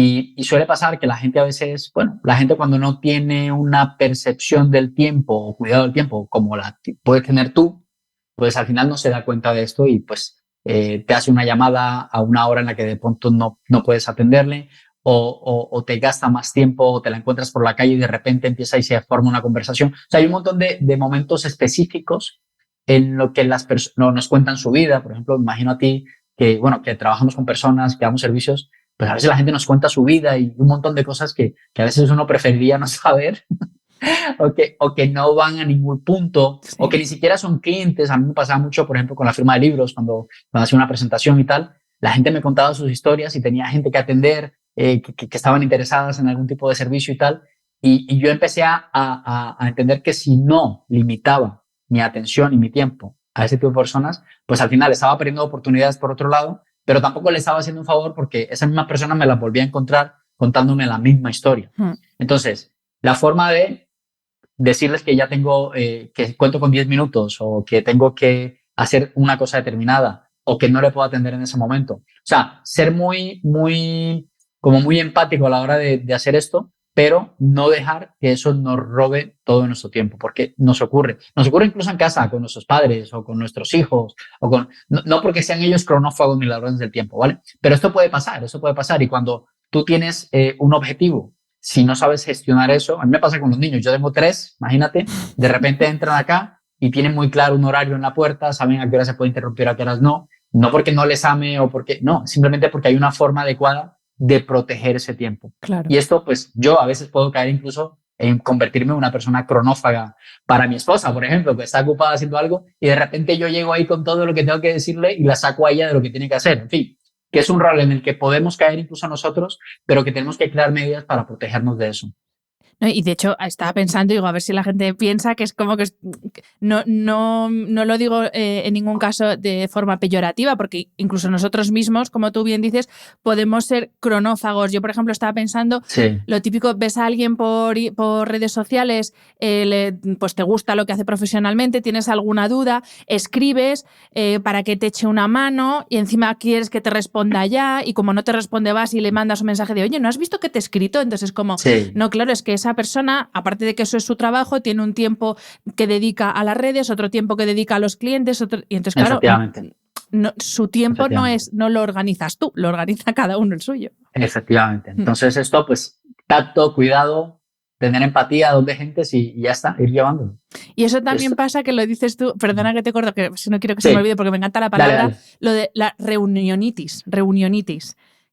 Y suele pasar que la gente a veces, bueno, la gente cuando no tiene una percepción del tiempo o cuidado del tiempo como la puedes tener tú, pues al final no se da cuenta de esto y pues te hace una llamada a una hora en la que de pronto no puedes atenderle o te gasta más tiempo o te la encuentras por la calle y de repente empieza y se forma una conversación. O sea, hay un montón de momentos específicos en lo que las personas nos cuentan su vida. Por ejemplo, imagino a ti que, bueno, que trabajamos con personas, que damos servicios, pues a veces la gente nos cuenta su vida y un montón de cosas que a veces uno preferiría no saber o que no van a ningún punto, sí, o que ni siquiera son clientes. A mí me pasaba mucho, por ejemplo, con la firma de libros, cuando hacía una presentación y tal, la gente me contaba sus historias y tenía gente que atender, que estaban interesadas en algún tipo de servicio y tal, y yo empecé a entender que si no limitaba mi atención y mi tiempo a ese tipo de personas, pues al final estaba perdiendo oportunidades por otro lado, pero tampoco le estaba haciendo un favor porque esa misma persona me la volvía a encontrar contándome la misma historia. Entonces, la forma de decirles que ya tengo, que cuento con 10 minutos o que tengo que hacer una cosa determinada o que no le puedo atender en ese momento. O sea, ser muy empático a la hora de hacer esto, pero no dejar que eso nos robe todo nuestro tiempo, porque nos ocurre incluso en casa, con nuestros padres o con nuestros hijos, o con, no porque sean ellos cronófagos ni ladrones del tiempo, ¿vale? Pero esto puede pasar, y cuando tú tienes un objetivo, si no sabes gestionar eso, a mí me pasa con los niños, yo tengo 3, imagínate, de repente entran acá y tienen muy claro un horario en la puerta, saben a qué hora se puede interrumpir, a qué horas no porque no les ame o porque, no, simplemente porque hay una forma adecuada de proteger ese tiempo. Claro. Y esto, pues yo a veces puedo caer incluso en convertirme en una persona cronófaga para mi esposa, por ejemplo, que está ocupada haciendo algo y de repente yo llego ahí con todo lo que tengo que decirle y la saco a ella de lo que tiene que hacer. En fin, que es un rol en el que podemos caer incluso nosotros, pero que tenemos que crear medidas para protegernos de eso. No, y de hecho estaba pensando, digo, a ver si la gente piensa que es como que no lo digo en ningún caso de forma peyorativa, porque incluso nosotros mismos, como tú bien dices, podemos ser cronófagos. Yo, por ejemplo, estaba pensando, sí, lo típico, ves a alguien por redes sociales, pues te gusta lo que hace profesionalmente, tienes alguna duda, escribes para que te eche una mano y encima quieres que te responda ya y como no te responde vas y le mandas un mensaje de, oye, ¿no has visto que te he escrito? Entonces como, sí, no, claro, es que esa persona, aparte de que eso es su trabajo, tiene un tiempo que dedica a las redes, otro tiempo que dedica a los clientes, y entonces, claro, su tiempo no lo organizas tú, lo organiza cada uno el suyo. Efectivamente. Entonces esto, pues, tacto, cuidado, tener empatía, donde gentes y ya está, ir llevándolo. Y eso también pasa que lo dices tú, perdona que te corto, que si no quiero que se me olvide porque me encanta la palabra, dale. Lo de la reunionitis.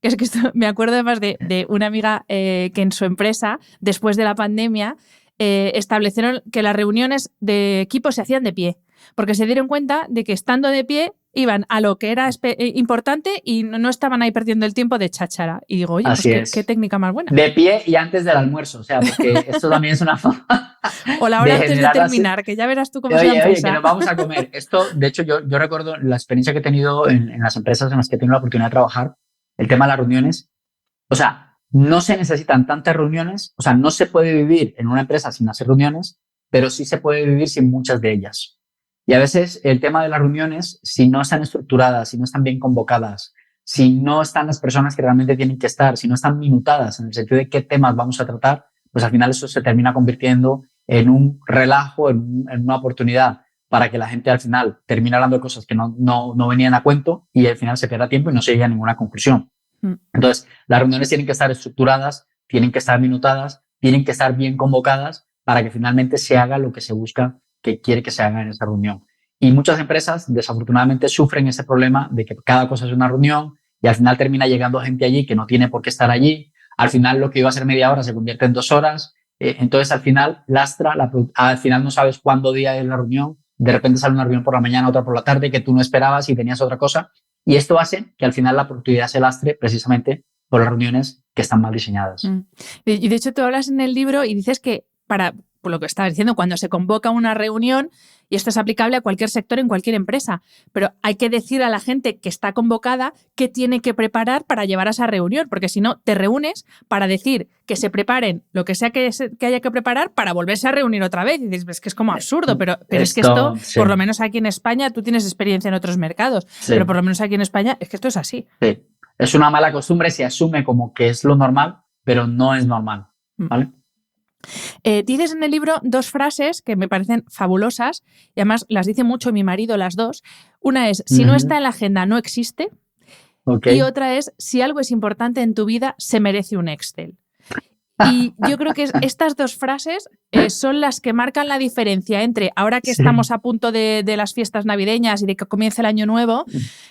Que es que esto, me acuerdo además de una amiga que en su empresa, después de la pandemia, establecieron que las reuniones de equipo se hacían de pie, porque se dieron cuenta de que estando de pie iban a lo que era importante y no estaban ahí perdiendo el tiempo de cháchara. Y digo, oye, pues qué técnica más buena. De pie y antes del almuerzo, o sea, porque esto también es una forma. O la hora antes de terminar, que ya verás tú cómo se la empresa. Oye, que nos vamos a comer. Esto, de hecho, yo recuerdo la experiencia que he tenido en las empresas en las que he tenido la oportunidad de trabajar. El tema de las reuniones, o sea, no se necesitan tantas reuniones, o sea, no se puede vivir en una empresa sin hacer reuniones, pero sí se puede vivir sin muchas de ellas. Y a veces el tema de las reuniones, si no están estructuradas, si no están bien convocadas, si no están las personas que realmente tienen que estar, si no están minutadas en el sentido de qué temas vamos a tratar, pues al final eso se termina convirtiendo en un relajo, en una oportunidad para que la gente al final termine hablando de cosas que no venían a cuento y al final se pierda tiempo y no se llegue a ninguna conclusión. Entonces, las reuniones tienen que estar estructuradas, tienen que estar minutadas, tienen que estar bien convocadas para que finalmente se haga lo que se busca que quiere que se haga en esa reunión. Y muchas empresas, desafortunadamente, sufren ese problema de que cada cosa es una reunión y al final termina llegando gente allí que no tiene por qué estar allí. Al final, lo que iba a ser media hora se convierte en 2 horas. Entonces, al final, lastra, al final no sabes cuándo día es la reunión. De repente sale una reunión por la mañana, otra por la tarde, que tú no esperabas y tenías otra cosa. Y esto hace que al final la productividad se lastre precisamente por las reuniones que están mal diseñadas. Y de hecho tú hablas en el libro y dices que por lo que estabas diciendo, cuando se convoca una reunión, y esto es aplicable a cualquier sector en cualquier empresa, pero hay que decir a la gente que está convocada qué tiene que preparar para llevar a esa reunión, porque si no, te reúnes para decir que se preparen lo que sea que haya que preparar para volverse a reunir otra vez. Y dices, es que es como absurdo, pero es que esto, sí, por lo menos aquí en España, tú tienes experiencia en otros mercados, sí, pero por lo menos aquí en España es que esto es así. Sí. es una mala costumbre, se asume como que es lo normal, pero no es normal, ¿vale? Dices en el libro 2 frases que me parecen fabulosas y además las dice mucho mi marido las dos. Una es, si no está en la agenda, no existe. Okay. Y otra es, si algo es importante en tu vida, se merece un Excel. Y yo creo que estas 2 frases son las que marcan la diferencia entre, ahora que estamos a punto de las fiestas navideñas y de que comience el año nuevo,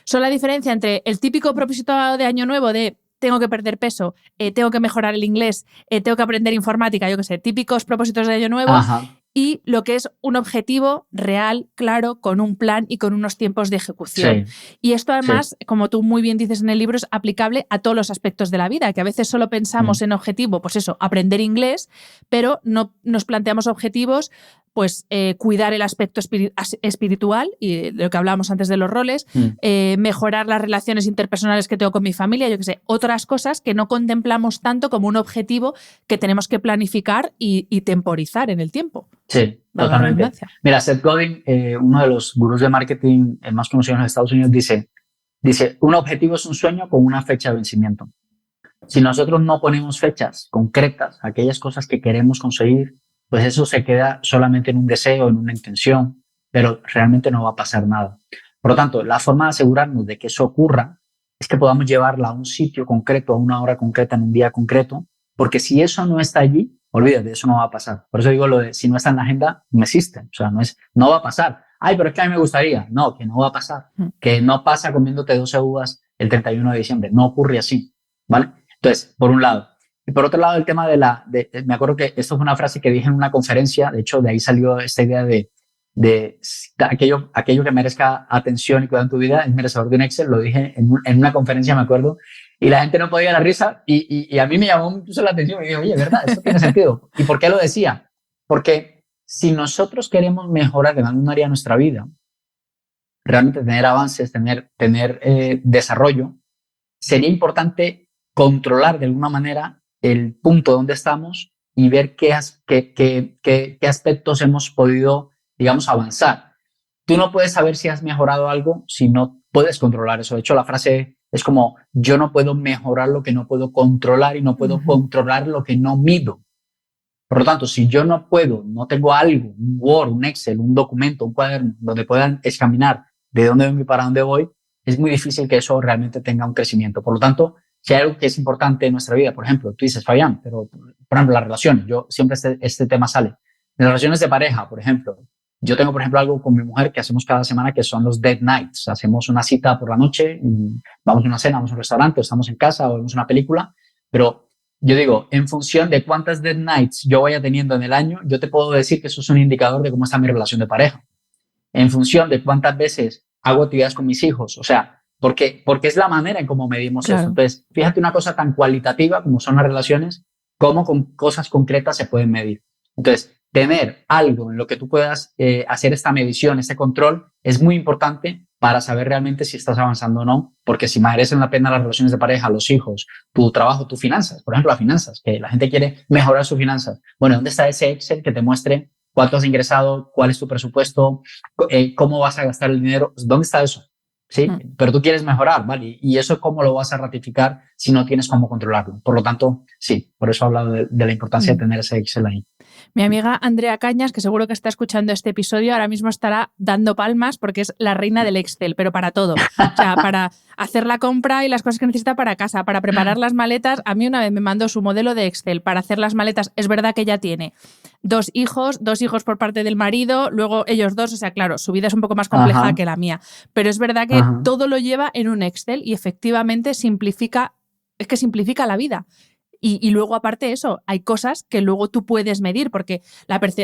son la diferencia entre el típico propósito de año nuevo de tengo que perder peso, tengo que mejorar el inglés, tengo que aprender informática, yo qué sé, típicos propósitos de año nuevo. Ajá. Y lo que es un objetivo real, claro, con un plan y con unos tiempos de ejecución. Sí. Y esto además, como tú muy bien dices en el libro, es aplicable a todos los aspectos de la vida, que a veces solo pensamos en objetivo, pues eso, aprender inglés, pero no nos planteamos objetivos, pues cuidar el aspecto espiritual y de lo que hablábamos antes de los roles, mejorar las relaciones interpersonales que tengo con mi familia, yo qué sé, otras cosas que no contemplamos tanto como un objetivo que tenemos que planificar y temporizar en el tiempo. Sí, totalmente. Mira, Seth Godin, uno de los gurús de marketing más conocidos en los Estados Unidos, dice, un objetivo es un sueño con una fecha de vencimiento. Si nosotros no ponemos fechas concretas, aquellas cosas que queremos conseguir, pues eso se queda solamente en un deseo, en una intención, pero realmente no va a pasar nada. Por lo tanto, la forma de asegurarnos de que eso ocurra es que podamos llevarla a un sitio concreto, a una hora concreta, en un día concreto, porque si eso no está allí, olvídate, eso no va a pasar. Por eso digo lo de si no está en la agenda, no existe. O sea, no va a pasar. Ay, pero es que a mí me gustaría. No, que no va a pasar. Que no pasa comiéndote 12 uvas el 31 de diciembre. No ocurre así, ¿vale? Entonces, por un lado. Y por otro lado, el tema me acuerdo que esto fue una frase que dije en una conferencia. De hecho, de ahí salió esta idea de aquello que merezca atención y cuidado en tu vida es merecedor de un Excel. Lo dije en una conferencia, me acuerdo. Y la gente no podía la risa y a mí me llamó mucho la atención y dije, oye, ¿verdad? Esto tiene sentido. ¿Y por qué lo decía? Porque si nosotros queremos mejorar en algún área de nuestra vida, realmente tener avances, tener desarrollo, sería importante controlar de alguna manera el punto donde estamos y ver qué aspectos hemos podido, digamos, avanzar. Tú no puedes saber si has mejorado algo si no puedes controlar eso. De hecho, la frase es como, yo no puedo mejorar lo que no puedo controlar y no puedo controlar lo que no mido. Por lo tanto, si yo no tengo algo, un Word, un Excel, un documento, un cuaderno, donde puedan examinar de dónde vengo y para dónde voy, es muy difícil que eso realmente tenga un crecimiento. Por lo tanto, si hay algo que es importante en nuestra vida, por ejemplo, tú dices, Fabián, pero por ejemplo, las relaciones, yo siempre este tema sale. En las relaciones de pareja, por ejemplo, yo tengo, por ejemplo, algo con mi mujer que hacemos cada semana que son los date nights. Hacemos una cita por la noche, vamos a una cena, vamos a un restaurante, o estamos en casa o vemos una película. Pero yo digo, en función de cuántas date nights yo vaya teniendo en el año, yo te puedo decir que eso es un indicador de cómo está mi relación de pareja. En función de cuántas veces hago actividades con mis hijos. O sea, porque es la manera en cómo medimos eso. Entonces, fíjate una cosa tan cualitativa como son las relaciones, cómo con cosas concretas se pueden medir. Entonces, tener algo en lo que tú puedas hacer esta medición, este control, es muy importante para saber realmente si estás avanzando o no, porque si merecen la pena las relaciones de pareja, los hijos, tu trabajo, tus finanzas, por ejemplo, las finanzas, que la gente quiere mejorar sus finanzas. Bueno, ¿dónde está ese Excel que te muestre cuánto has ingresado, cuál es tu presupuesto, cómo vas a gastar el dinero? ¿Dónde está eso? Sí, pero tú quieres mejorar, ¿vale? Y eso, ¿cómo lo vas a ratificar si no tienes cómo controlarlo? Por lo tanto, sí, por eso he hablado de la importancia de tener ese Excel ahí. Mi amiga Andrea Cañas, que seguro que está escuchando este episodio, ahora mismo estará dando palmas porque es la reina del Excel, pero para todo. O sea, para hacer la compra y las cosas que necesita para casa, para preparar las maletas. A mí una vez me mandó su modelo de Excel para hacer las maletas. Es verdad que ella tiene dos hijos por parte del marido, luego ellos dos, o sea, claro, su vida es un poco más compleja que la mía, pero es verdad que todo lo lleva en un Excel y efectivamente simplifica la vida. Y luego, aparte de eso, hay cosas que luego tú puedes medir, porque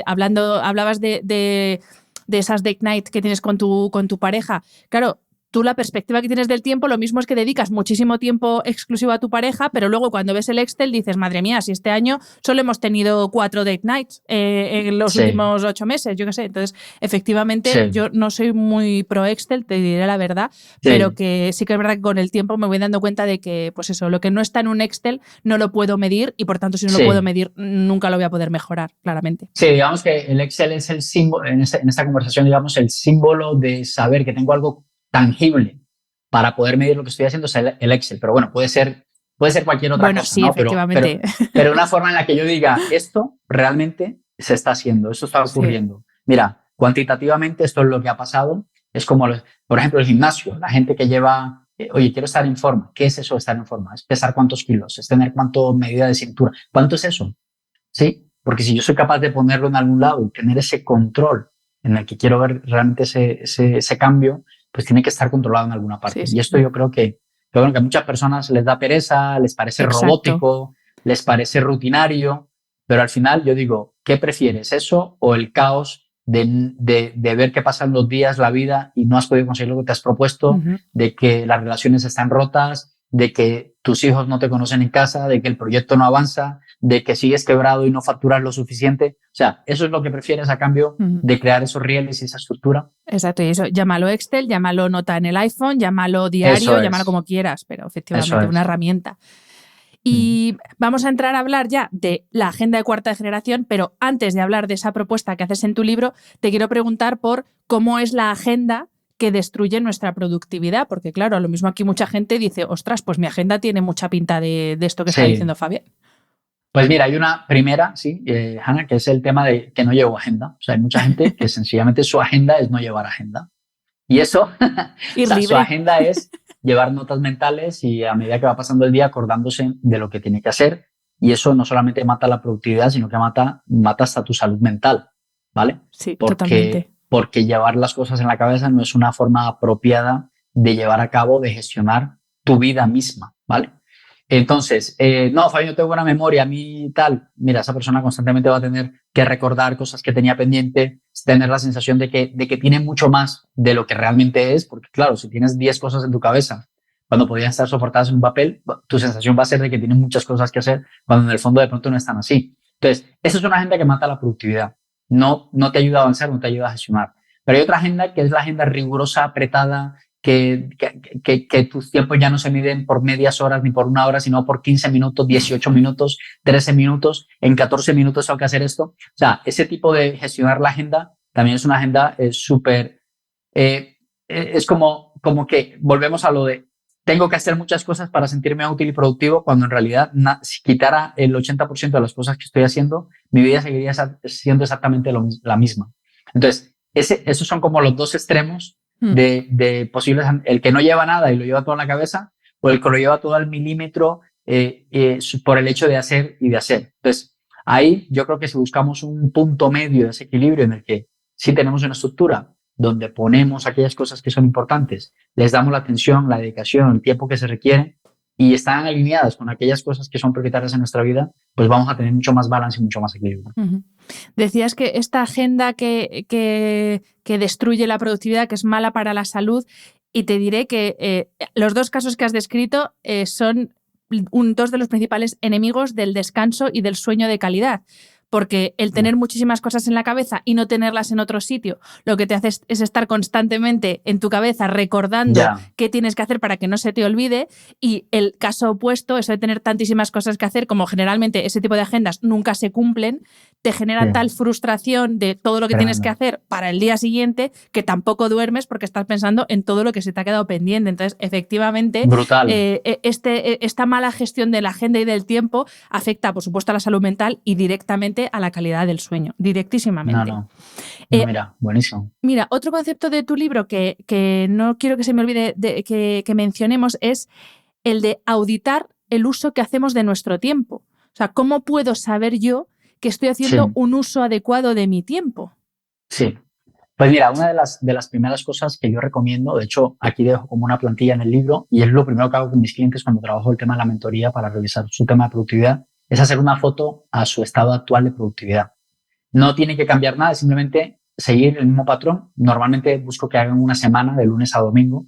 hablabas de esas date night que tienes con tu pareja. Claro, tú la perspectiva que tienes del tiempo, lo mismo es que dedicas muchísimo tiempo exclusivo a tu pareja, pero luego cuando ves el Excel dices, madre mía, si este año solo hemos tenido 4 date nights en los últimos 8 meses, yo qué sé. Entonces, efectivamente, yo no soy muy pro Excel, te diré la verdad, pero que sí que es verdad que con el tiempo me voy dando cuenta de que, pues eso, lo que no está en un Excel no lo puedo medir y por tanto, si no lo puedo medir, nunca lo voy a poder mejorar, claramente. Sí, digamos que el Excel es el símbolo, en esta conversación, digamos, el símbolo de saber que tengo algo tangible, para poder medir lo que estoy haciendo es el Excel, pero bueno, puede ser cualquier otra cosa, sí, ¿no? efectivamente. Pero una forma en la que yo diga, esto realmente se está haciendo, esto está ocurriendo. Sí. Mira, cuantitativamente esto es lo que ha pasado. Es como, por ejemplo, el gimnasio, la gente que lleva, oye, quiero estar en forma. ¿Qué es eso de estar en forma? Es pesar cuántos kilos, es tener cuánto medida de cintura. ¿Cuánto es eso? Sí, porque si yo soy capaz de ponerlo en algún lado y tener ese control en el que quiero ver realmente ese cambio, pues tiene que estar controlado en alguna parte. Sí. Y esto yo creo que a muchas personas les da pereza, les parece robótico, les parece rutinario, pero al final yo digo, ¿qué prefieres? ¿Eso o el caos de ver que pasan los días, la vida y no has podido conseguir lo que te has propuesto, de que las relaciones están rotas, de que tus hijos no te conocen en casa, de que el proyecto no avanza, de que sigues quebrado y no facturas lo suficiente? O sea, ¿eso es lo que prefieres a cambio de crear esos rieles y esa estructura? Exacto, y eso, llámalo Excel, llámalo nota en el iPhone, llámalo diario, llámalo como quieras, pero efectivamente una herramienta. Y vamos a entrar a hablar ya de la agenda de cuarta generación, pero antes de hablar de esa propuesta que haces en tu libro, te quiero preguntar por cómo es la agenda que destruye nuestra productividad, porque claro, a lo mismo aquí mucha gente dice, ostras, pues mi agenda tiene mucha pinta de esto que está diciendo Fabián. Pues mira, hay una primera, Hanna, que es el tema de que no llevo agenda. O sea, hay mucha gente que sencillamente su agenda es no llevar agenda. Y eso, o sea, su agenda es llevar notas mentales y a medida que va pasando el día acordándose de lo que tiene que hacer. Y eso no solamente mata la productividad, sino que mata hasta tu salud mental, ¿vale? Sí, totalmente. Porque llevar las cosas en la cabeza no es una forma apropiada de llevar a cabo, de gestionar tu vida misma, ¿vale? Entonces, no, Fabián, no tengo buena memoria, a mí tal. Mira, esa persona constantemente va a tener que recordar cosas que tenía pendiente, tener la sensación de que tiene mucho más de lo que realmente es, porque claro, si tienes 10 cosas en tu cabeza, cuando podrían estar soportadas en un papel, tu sensación va a ser de que tienes muchas cosas que hacer, cuando en el fondo de pronto no están así. Entonces, esa es una agenda que mata la productividad. No te ayuda a avanzar, no te ayuda a gestionar. Pero hay otra agenda que es la agenda rigurosa, apretada, que tus tiempos ya no se miden por medias horas ni por una hora, sino por 15 minutos, 18 minutos, 13 minutos, en 14 minutos tengo que hacer esto. O sea, ese tipo de gestionar la agenda también es una agenda súper, es como que volvemos a lo de tengo que hacer muchas cosas para sentirme útil y productivo, cuando en realidad si quitara el 80% de las cosas que estoy haciendo, mi vida seguiría siendo exactamente la misma. Entonces, esos son como los dos extremos de posibles, el que no lleva nada y lo lleva todo en la cabeza, o el que lo lleva todo al milímetro por el hecho de hacer y de hacer. Entonces, ahí yo creo que si buscamos un punto medio de ese equilibrio en el que sí tenemos una estructura donde ponemos aquellas cosas que son importantes, les damos la atención, la dedicación, el tiempo que se requiere y están alineadas con aquellas cosas que son prioritarias en nuestra vida, pues vamos a tener mucho más balance y mucho más equilibrio. Decías que esta agenda que destruye la productividad, que es mala para la salud, y te diré que los dos casos que has descrito son dos de los principales enemigos del descanso y del sueño de calidad. Porque el tener muchísimas cosas en la cabeza y no tenerlas en otro sitio, lo que te hace es estar constantemente en tu cabeza recordando qué tienes que hacer para que no se te olvide. Y el caso opuesto, eso de tener tantísimas cosas que hacer, como generalmente ese tipo de agendas nunca se cumplen, te genera tal frustración de todo lo que tienes que hacer para el día siguiente que tampoco duermes porque estás pensando en todo lo que se te ha quedado pendiente. Entonces, efectivamente, esta mala gestión de la agenda y del tiempo afecta, por supuesto, a la salud mental y directamente a la calidad del sueño, directísimamente. Mira, buenísimo. Mira, otro concepto de tu libro que no quiero que se me olvide que mencionemos es el de auditar el uso que hacemos de nuestro tiempo. O sea, ¿cómo puedo saber yo que estoy haciendo un uso adecuado de mi tiempo? Sí. Pues mira, una de las primeras cosas que yo recomiendo, de hecho, aquí dejo como una plantilla en el libro, y es lo primero que hago con mis clientes cuando trabajo el tema de la mentoría para revisar su tema de productividad, es hacer una foto a su estado actual de productividad. No tiene que cambiar nada, simplemente seguir el mismo patrón. Normalmente busco que hagan una semana de lunes a domingo,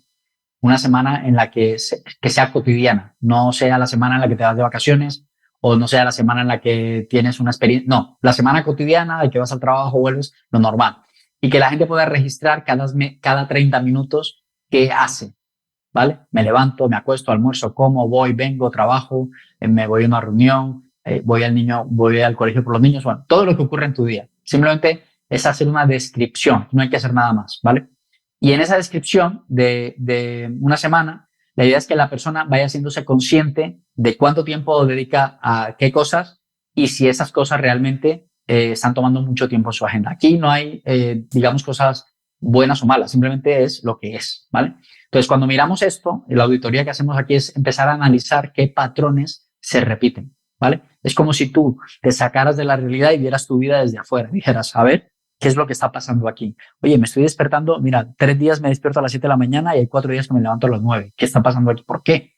una semana en la que sea cotidiana, no sea la semana en la que te vas de vacaciones o no sea la semana en la que tienes una experiencia. No, la semana cotidiana de que vas al trabajo, vuelves, lo normal. Y que la gente pueda registrar cada 30 minutos qué hace, ¿vale? Me levanto, me acuesto, almuerzo, como, voy, vengo, trabajo, me voy a una reunión, voy al colegio por los niños, bueno, todo lo que ocurre en tu día. Simplemente es hacer una descripción, no hay que hacer nada más, ¿vale? Y en esa descripción de una semana, la idea es que la persona vaya haciéndose consciente de cuánto tiempo dedica a qué cosas y si esas cosas realmente están tomando mucho tiempo en su agenda. Aquí no hay, digamos, cosas buenas o malas, simplemente es lo que es, ¿vale? Entonces, cuando miramos esto, la auditoría que hacemos aquí es empezar a analizar qué patrones se repiten, ¿vale? Es como si tú te sacaras de la realidad y vieras tu vida desde afuera, dijeras, a ver, ¿qué es lo que está pasando aquí? Oye, me estoy despertando, mira, 3 días me despierto a las 7 de la mañana y hay 4 días que me levanto a las 9. ¿Qué está pasando aquí? ¿Por qué?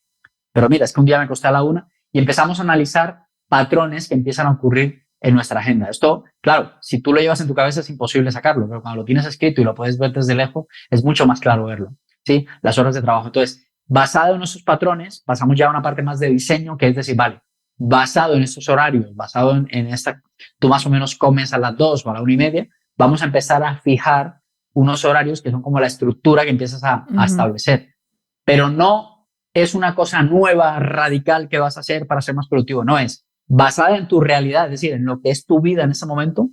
Pero mira, es que un día me acosté a la 1 y empezamos a analizar patrones que empiezan a ocurrir en nuestra agenda. Esto, claro, si tú lo llevas en tu cabeza es imposible sacarlo, pero cuando lo tienes escrito y lo puedes ver desde lejos, es mucho más claro verlo, ¿sí? Las horas de trabajo. Entonces, basado en esos patrones, pasamos ya a una parte más de diseño, que es decir, vale, basado en estos horarios, basado en esta, tú más o menos comes a las 2 o a la 1:30, vamos a empezar a fijar unos horarios que son como la estructura que empiezas a establecer. Pero no es una cosa nueva, radical que vas a hacer para ser más productivo. No es basada en tu realidad, es decir, en lo que es tu vida en ese momento,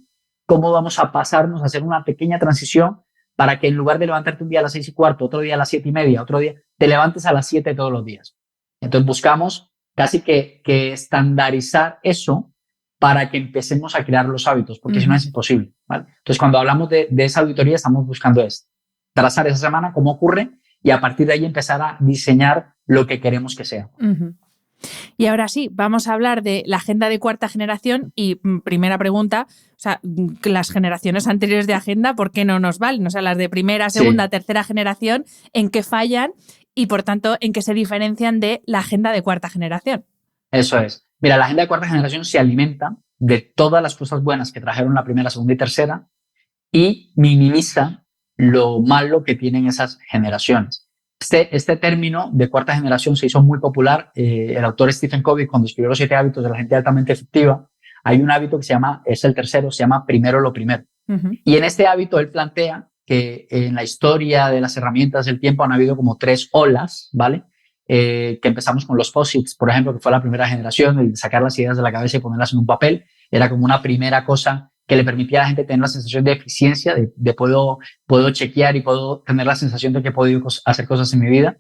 cómo vamos a pasarnos a hacer una pequeña transición para que en lugar de levantarte un día a las 6:15, otro día a las 7:30, otro día, te levantes a las 7 todos los días. Entonces buscamos casi que estandarizar eso para que empecemos a crear los hábitos, porque si no es imposible, ¿vale? Entonces, cuando hablamos de esa auditoría, estamos buscando trazar esa semana, cómo ocurre, y a partir de ahí empezar a diseñar lo que queremos que sea. Y ahora sí, vamos a hablar de la agenda de cuarta generación y primera pregunta, o sea, las generaciones anteriores de agenda, ¿por qué no nos valen? O sea, las de primera, segunda, tercera generación, ¿en qué fallan y, por tanto, en qué se diferencian de la agenda de cuarta generación? Eso es. Mira, la agenda de cuarta generación se alimenta de todas las cosas buenas que trajeron la primera, segunda y tercera y minimiza lo malo que tienen esas generaciones. Este término de cuarta generación se hizo muy popular. El autor Stephen Covey, cuando escribió Los 7 hábitos de la gente altamente efectiva, hay un hábito que es el tercero, se llama primero lo primero. Y en este hábito él plantea que en la historia de las herramientas del tiempo han habido como 3 olas, ¿vale? Que empezamos con los POSITs, por ejemplo, que fue la primera generación, el sacar las ideas de la cabeza y ponerlas en un papel. Era como una primera cosa que le permitía a la gente tener la sensación de eficiencia, de puedo chequear y puedo tener la sensación de que he podido hacer cosas en mi vida.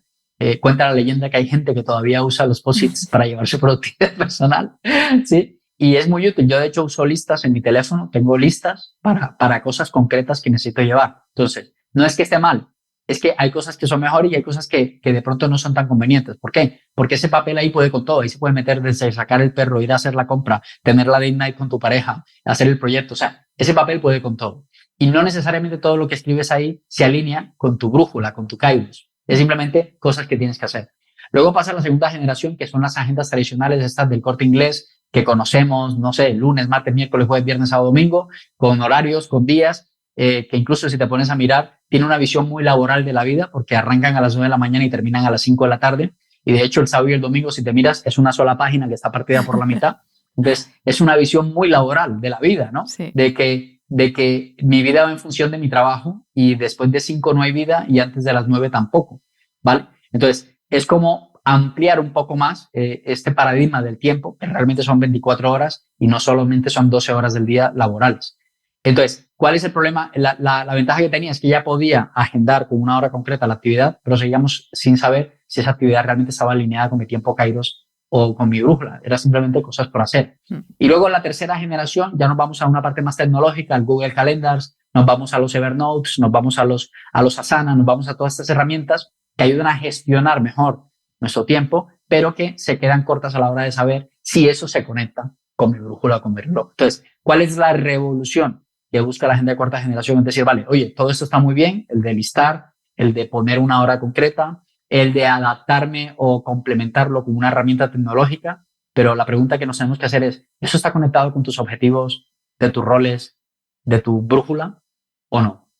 Cuenta la leyenda que hay gente que todavía usa los POSITs para llevar su productividad personal, ¿sí? Y es muy útil. Yo, de hecho, uso listas en mi teléfono. Tengo listas para cosas concretas que necesito llevar. Entonces, no es que esté mal, es que hay cosas que son mejores y hay cosas que de pronto no son tan convenientes. ¿Por qué? Porque ese papel ahí puede con todo. Ahí se puede meter desde sacar el perro, ir a hacer la compra, tener la date night con tu pareja, hacer el proyecto. O sea, ese papel puede con todo. Y no necesariamente todo lo que escribes ahí se alinea con tu brújula, con tu kairos. Es simplemente cosas que tienes que hacer. Luego pasa la segunda generación, que son las agendas tradicionales estas del Corte Inglés, que conocemos, no sé, lunes, martes, miércoles, jueves, viernes, sábado, domingo, con horarios, con días, que incluso si te pones a mirar, tiene una visión muy laboral de la vida, porque arrancan a las 9 de la mañana y terminan a las 5 de la tarde. Y de hecho, el sábado y el domingo, si te miras, es una sola página que está partida por la mitad. Entonces, es una visión muy laboral de la vida, ¿no? Sí. De que mi vida va en función de mi trabajo y después de 5 no hay vida y antes de las 9 tampoco, ¿vale? Entonces, es como ampliar un poco más este paradigma del tiempo, que realmente son 24 horas y no solamente son 12 horas del día laborales. Entonces, ¿cuál es el problema? La ventaja que tenía es que ya podía agendar con una hora concreta la actividad, pero seguíamos sin saber si esa actividad realmente estaba alineada con mi tiempo kairos o con mi brújula. Era simplemente cosas por hacer. Y luego en la tercera generación ya nos vamos a una parte más tecnológica, al Google Calendars, nos vamos a los Evernotes, nos vamos a los Asana, nos vamos a todas estas herramientas que ayudan a gestionar mejor nuestro tiempo, pero que se quedan cortas a la hora de saber si eso se conecta con mi brújula o con mi reloj. Entonces, ¿cuál es la revolución que busca la agenda de cuarta generación? Es decir, vale, oye, todo esto está muy bien, el de listar, el de poner una hora concreta, el de adaptarme o complementarlo con una herramienta tecnológica, pero la pregunta que nos tenemos que hacer es, ¿eso está conectado con tus objetivos, de tus roles, de tu brújula o no?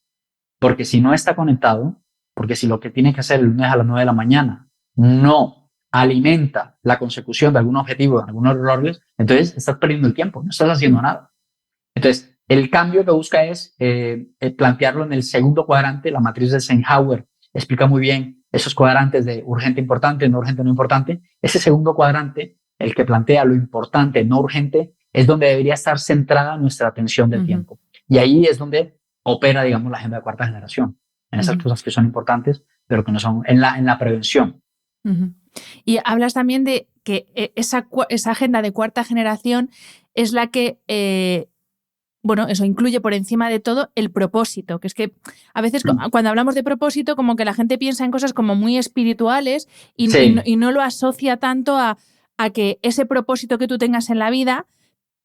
Porque si no está conectado, porque si lo que tiene que hacer el lunes a las 9 de la mañana no alimenta la consecución de algún objetivo, de algunos roles, entonces estás perdiendo el tiempo, no estás haciendo nada. Entonces, el cambio que busca es plantearlo en el segundo cuadrante. La matriz de Eisenhower explica muy bien esos cuadrantes de urgente, importante, no urgente, no importante. Ese segundo cuadrante, el que plantea lo importante, no urgente, es donde debería estar centrada nuestra atención del tiempo. Y ahí es donde opera, digamos, la agenda de cuarta generación. en esas cosas que son importantes, pero que no son en la prevención. Y hablas también de que esa agenda de cuarta generación es la que, eso incluye por encima de todo el propósito, que es que a veces cuando hablamos de propósito como que la gente piensa en cosas como muy espirituales y no lo asocia tanto a que ese propósito que tú tengas en la vida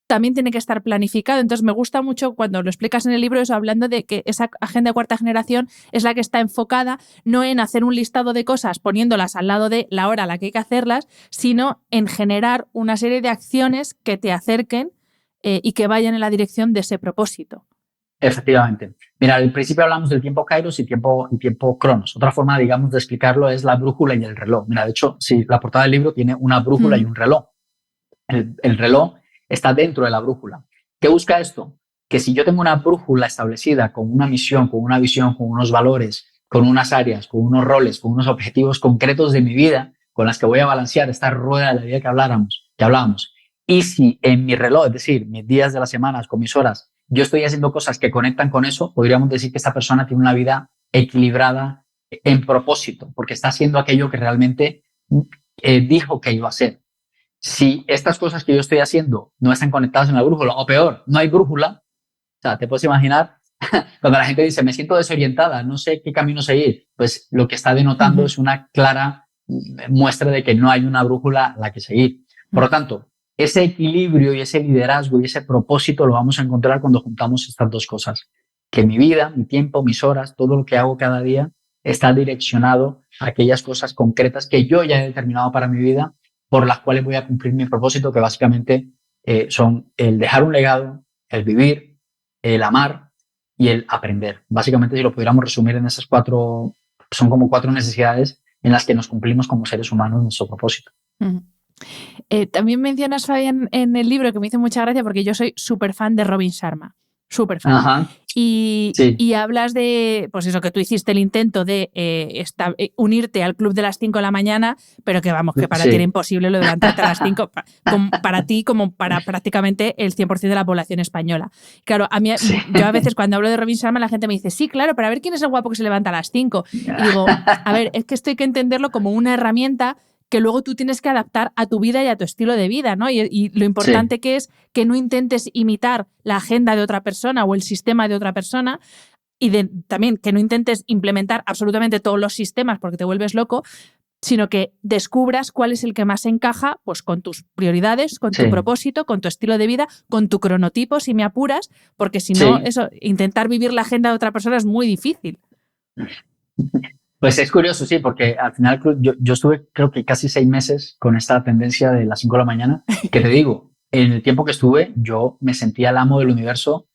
también tiene que estar planificado. Entonces me gusta mucho cuando lo explicas en el libro eso, hablando de que esa agenda de cuarta generación es la que está enfocada no en hacer un listado de cosas poniéndolas al lado de la hora a la que hay que hacerlas, sino en generar una serie de acciones que te acerquen y que vayan en la dirección de ese propósito. Efectivamente. Mira, al principio hablamos del tiempo Kairos y tiempo Cronos. Otra forma, digamos, de explicarlo es la brújula y el reloj. Mira, de hecho, sí, la portada del libro tiene una brújula y un reloj. El reloj está dentro de la brújula. ¿Qué busca esto? Que si yo tengo una brújula establecida con una misión, con una visión, con unos valores, con unas áreas, con unos roles, con unos objetivos concretos de mi vida, con las que voy a balancear esta rueda de la vida que hablábamos, y si en mi reloj, es decir, mis días de las semanas, con mis horas, yo estoy haciendo cosas que conectan con eso, podríamos decir que esta persona tiene una vida equilibrada en propósito, porque está haciendo aquello que realmente dijo que iba a hacer. Si estas cosas que yo estoy haciendo no están conectadas en la brújula, o peor, no hay brújula, o sea, te puedes imaginar cuando la gente dice, me siento desorientada, no sé qué camino seguir, pues lo que está denotando es una clara muestra de que no hay una brújula a la que seguir. Por lo tanto, ese equilibrio y ese liderazgo y ese propósito lo vamos a encontrar cuando juntamos estas dos cosas. Que mi vida, mi tiempo, mis horas, todo lo que hago cada día está direccionado a aquellas cosas concretas que yo ya he determinado para mi vida, por las cuales voy a cumplir mi propósito, que básicamente son el dejar un legado, el vivir, el amar y el aprender. Básicamente, si lo pudiéramos resumir en esas cuatro, son como 4 necesidades en las que nos cumplimos como seres humanos nuestro propósito. También mencionas, Fabián, en el libro, que me hizo mucha gracia porque yo soy súper fan de Robin Sharma. Súper fan. Ajá. Y hablas de, pues eso, que tú hiciste el intento de unirte al club de las 5 de la mañana, pero que vamos, que para ti era imposible lo de levantarte a las 5, para ti como para prácticamente el 100% de la población española. Claro, yo a veces cuando hablo de Robin Sharma la gente me dice, sí, claro, pero a ver quién es el guapo que se levanta a las 5. Y digo, a ver, es que esto hay que entenderlo como una herramienta que luego tú tienes que adaptar a tu vida y a tu estilo de vida, ¿no? Y lo importante que es que no intentes imitar la agenda de otra persona o el sistema de otra persona y también que no intentes implementar absolutamente todos los sistemas porque te vuelves loco, sino que descubras cuál es el que más encaja pues, con tus prioridades, con tu propósito, con tu estilo de vida, con tu cronotipo, si me apuras, porque si no, intentar vivir la agenda de otra persona es muy difícil. Pues es curioso, sí, porque al final yo estuve creo que casi 6 meses con esta tendencia de las 5 de la mañana, que te digo, en el tiempo que estuve yo me sentía el amo del universo.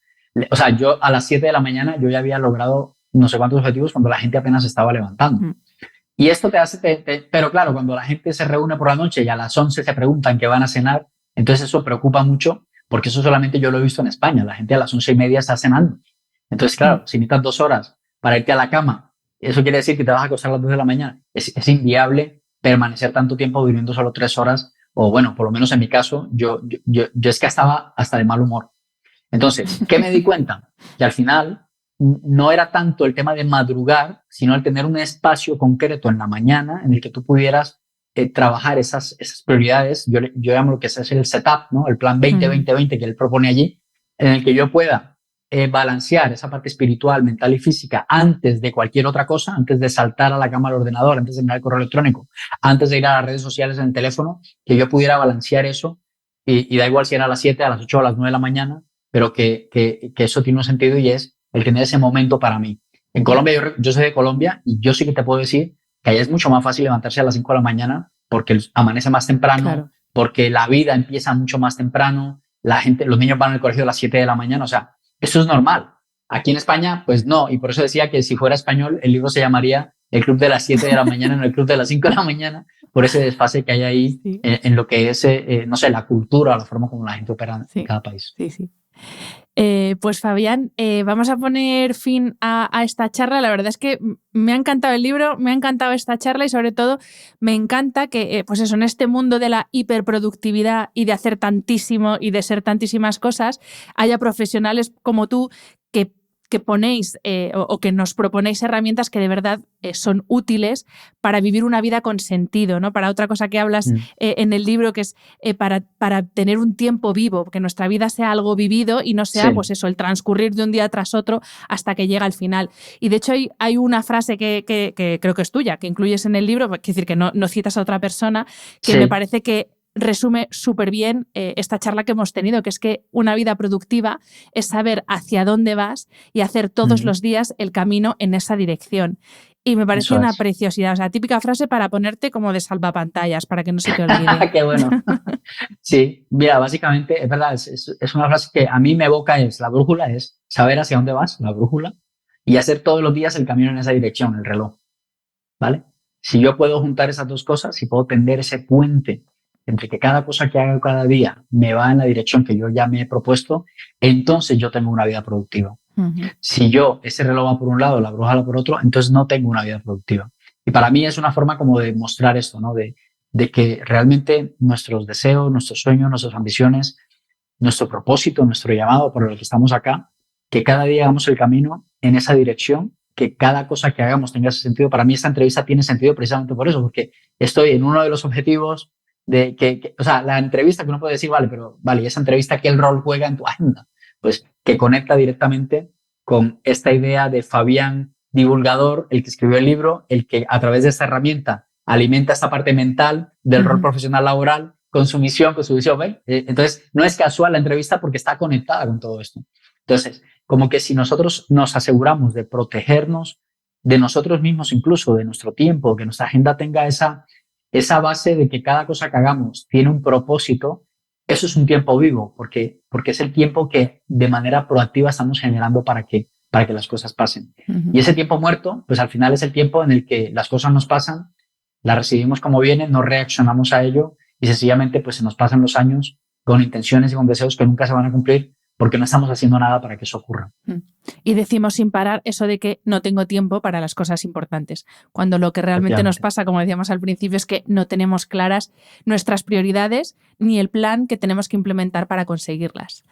O sea, yo a las 7 de la mañana yo ya había logrado no sé cuántos objetivos cuando la gente apenas estaba levantando. Y esto te hace, pero claro, cuando la gente se reúne por la noche y a las 11 se preguntan qué van a cenar, entonces eso preocupa mucho, porque eso solamente yo lo he visto en España, la gente a las 11:30 está cenando. Entonces, claro, si necesitas 2 horas para irte a la cama, eso quiere decir que te vas a acostar a las 2 de la mañana. Es inviable permanecer tanto tiempo durmiendo solo 3 horas, o bueno, por lo menos en mi caso, yo es que estaba hasta de mal humor. Entonces, ¿qué me di cuenta? Que al final no era tanto el tema de madrugar, sino el tener un espacio concreto en la mañana en el que tú pudieras trabajar esas prioridades. Yo llamo lo que es el setup, ¿no? El plan 20-20-20 que él propone allí, en el que yo pueda balancear esa parte espiritual, mental y física antes de cualquier otra cosa, antes de saltar a la cama al ordenador, antes de mirar el correo electrónico, antes de ir a las redes sociales en el teléfono, que yo pudiera balancear eso y da igual si era a las 7, a las 8 o a las 9 de la mañana, pero que eso tiene un sentido y es el tener ese momento para mí. En Colombia, yo soy de Colombia y yo sí que te puedo decir que allá es mucho más fácil levantarse a las 5 de la mañana porque amanece más temprano, porque la vida empieza mucho más temprano, los niños van al colegio a las 7 de la mañana, o sea, eso es normal. Aquí en España, pues no. Y por eso decía que si fuera español, el libro se llamaría El Club de las 7 de la mañana, no El Club de las 5 de la mañana, por ese desfase que hay ahí en lo que es, no sé, la cultura o la forma como la gente opera en cada país. Sí. Pues Fabián, vamos a poner fin a esta charla. La verdad es que me ha encantado el libro, me ha encantado esta charla y sobre todo me encanta que pues eso, en este mundo de la hiperproductividad y de hacer tantísimo y de ser tantísimas cosas, haya profesionales como tú que que ponéis o que nos proponéis herramientas que de verdad son útiles para vivir una vida con sentido, ¿no? Para otra cosa que hablas en el libro, que es para tener un tiempo vivo, que nuestra vida sea algo vivido y no sea pues eso, el transcurrir de un día tras otro hasta que llega al final. Y de hecho hay una frase que creo que es tuya, que incluyes en el libro, quiere decir que no citas a otra persona, que me parece que resume súper bien esta charla que hemos tenido, que es que una vida productiva es saber hacia dónde vas y hacer todos los días el camino en esa dirección. Y me parece una preciosidad, o sea, típica frase para ponerte como de salvapantallas, para que no se te olvide. ¡Qué bueno! Sí, mira, básicamente, es verdad, es una frase que a mí me evoca, la brújula es saber hacia dónde vas, la brújula, y hacer todos los días el camino en esa dirección, el reloj, ¿vale? Si yo puedo juntar esas dos cosas, si puedo tender ese puente entre que cada cosa que hago cada día me va en la dirección que yo ya me he propuesto, entonces yo tengo una vida productiva. Si ese reloj va por un lado, la brújula por otro, entonces no tengo una vida productiva. Y para mí es una forma como de mostrar esto, ¿no? De que realmente nuestros deseos, nuestros sueños, nuestras ambiciones, nuestro propósito, nuestro llamado por el que estamos acá, que cada día hagamos el camino en esa dirección, que cada cosa que hagamos tenga ese sentido. Para mí esta entrevista tiene sentido precisamente por eso, porque estoy en uno de los objetivos o sea, la entrevista que uno puede decir, vale, esa entrevista, ¿qué rol juega en tu agenda? Pues que conecta directamente con esta idea de Fabián divulgador, el que escribió el libro, el que a través de esta herramienta alimenta esta parte mental del rol profesional laboral con su misión, con su visión. ¿Ve? Entonces, no es casual la entrevista porque está conectada con todo esto. Entonces, como que si nosotros nos aseguramos de protegernos de nosotros mismos, incluso de nuestro tiempo, que nuestra agenda tenga esa base de que cada cosa que hagamos tiene un propósito, eso es un tiempo vivo, porque es el tiempo que de manera proactiva estamos generando para que las cosas pasen. Y ese tiempo muerto, pues al final es el tiempo en el que las cosas nos pasan, las recibimos como vienen, no reaccionamos a ello y sencillamente pues se nos pasan los años con intenciones y con deseos que nunca se van a cumplir porque no estamos haciendo nada para que eso ocurra. Y decimos sin parar eso de que no tengo tiempo para las cosas importantes, cuando lo que realmente nos pasa, como decíamos al principio, es que no tenemos claras nuestras prioridades ni el plan que tenemos que implementar para conseguirlas.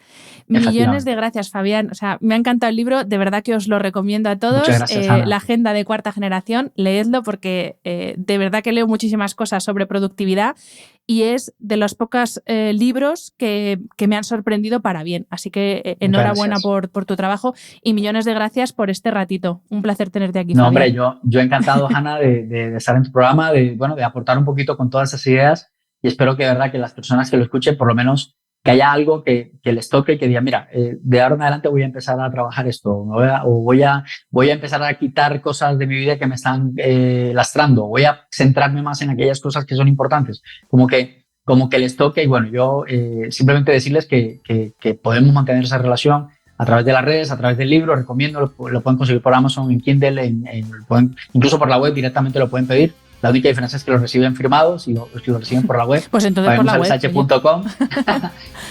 Millones de gracias, Fabián. O sea, me ha encantado el libro, de verdad que os lo recomiendo a todos. Muchas gracias, Ana. La agenda de Cuarta Generación, leedlo porque de verdad que leo muchísimas cosas sobre productividad y es de los pocos libros que me han sorprendido para bien. Así que enhorabuena por tu trabajo y millones de gracias por este ratito. Un placer tenerte aquí, No, Fabián. hombre, yo encantado, Hanna, de estar en tu programa, de aportar un poquito con todas esas ideas y espero que de verdad que las personas que lo escuchen, por lo menos que haya algo que les toque y que digan, mira, de ahora en adelante voy a empezar a trabajar esto, voy a empezar a quitar cosas de mi vida que me están lastrando, voy a centrarme más en aquellas cosas que son importantes, como que les toque. Y bueno, yo simplemente decirles que podemos mantener esa relación a través de las redes, a través del libro, recomiendo, lo pueden conseguir por Amazon, en Kindle, incluso por la web directamente lo pueden pedir. La única diferencia es que lo reciben firmados y lo reciben por la web. Pues entonces por la fabiangonzalezh.com.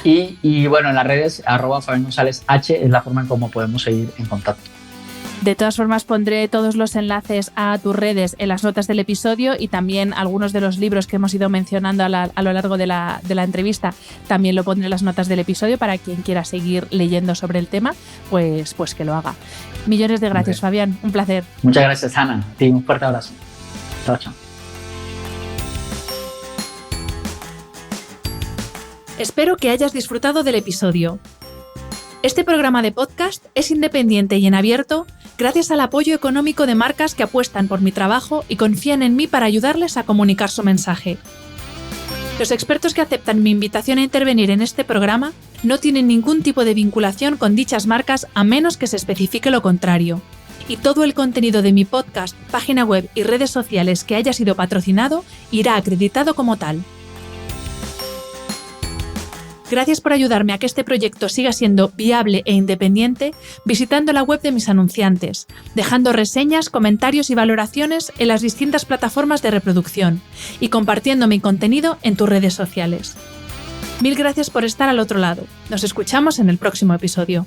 y bueno, en las redes, @FabianGonzalezH es la forma en cómo podemos seguir en contacto. De todas formas, pondré todos los enlaces a tus redes en las notas del episodio y también algunos de los libros que hemos ido mencionando a lo largo de la entrevista. También lo pondré en las notas del episodio para quien quiera seguir leyendo sobre el tema, pues que lo haga. Millones de gracias, Fabián. Un placer. Muchas gracias, Ana. Sí, un fuerte abrazo. Chao, chao. Espero que hayas disfrutado del episodio. Este programa de podcast es independiente y en abierto gracias al apoyo económico de marcas que apuestan por mi trabajo y confían en mí para ayudarles a comunicar su mensaje. Los expertos que aceptan mi invitación a intervenir en este programa no tienen ningún tipo de vinculación con dichas marcas a menos que se especifique lo contrario. Y todo el contenido de mi podcast, página web y redes sociales que haya sido patrocinado irá acreditado como tal. Gracias por ayudarme a que este proyecto siga siendo viable e independiente visitando la web de mis anunciantes, dejando reseñas, comentarios y valoraciones en las distintas plataformas de reproducción y compartiendo mi contenido en tus redes sociales. Mil gracias por estar al otro lado. Nos escuchamos en el próximo episodio.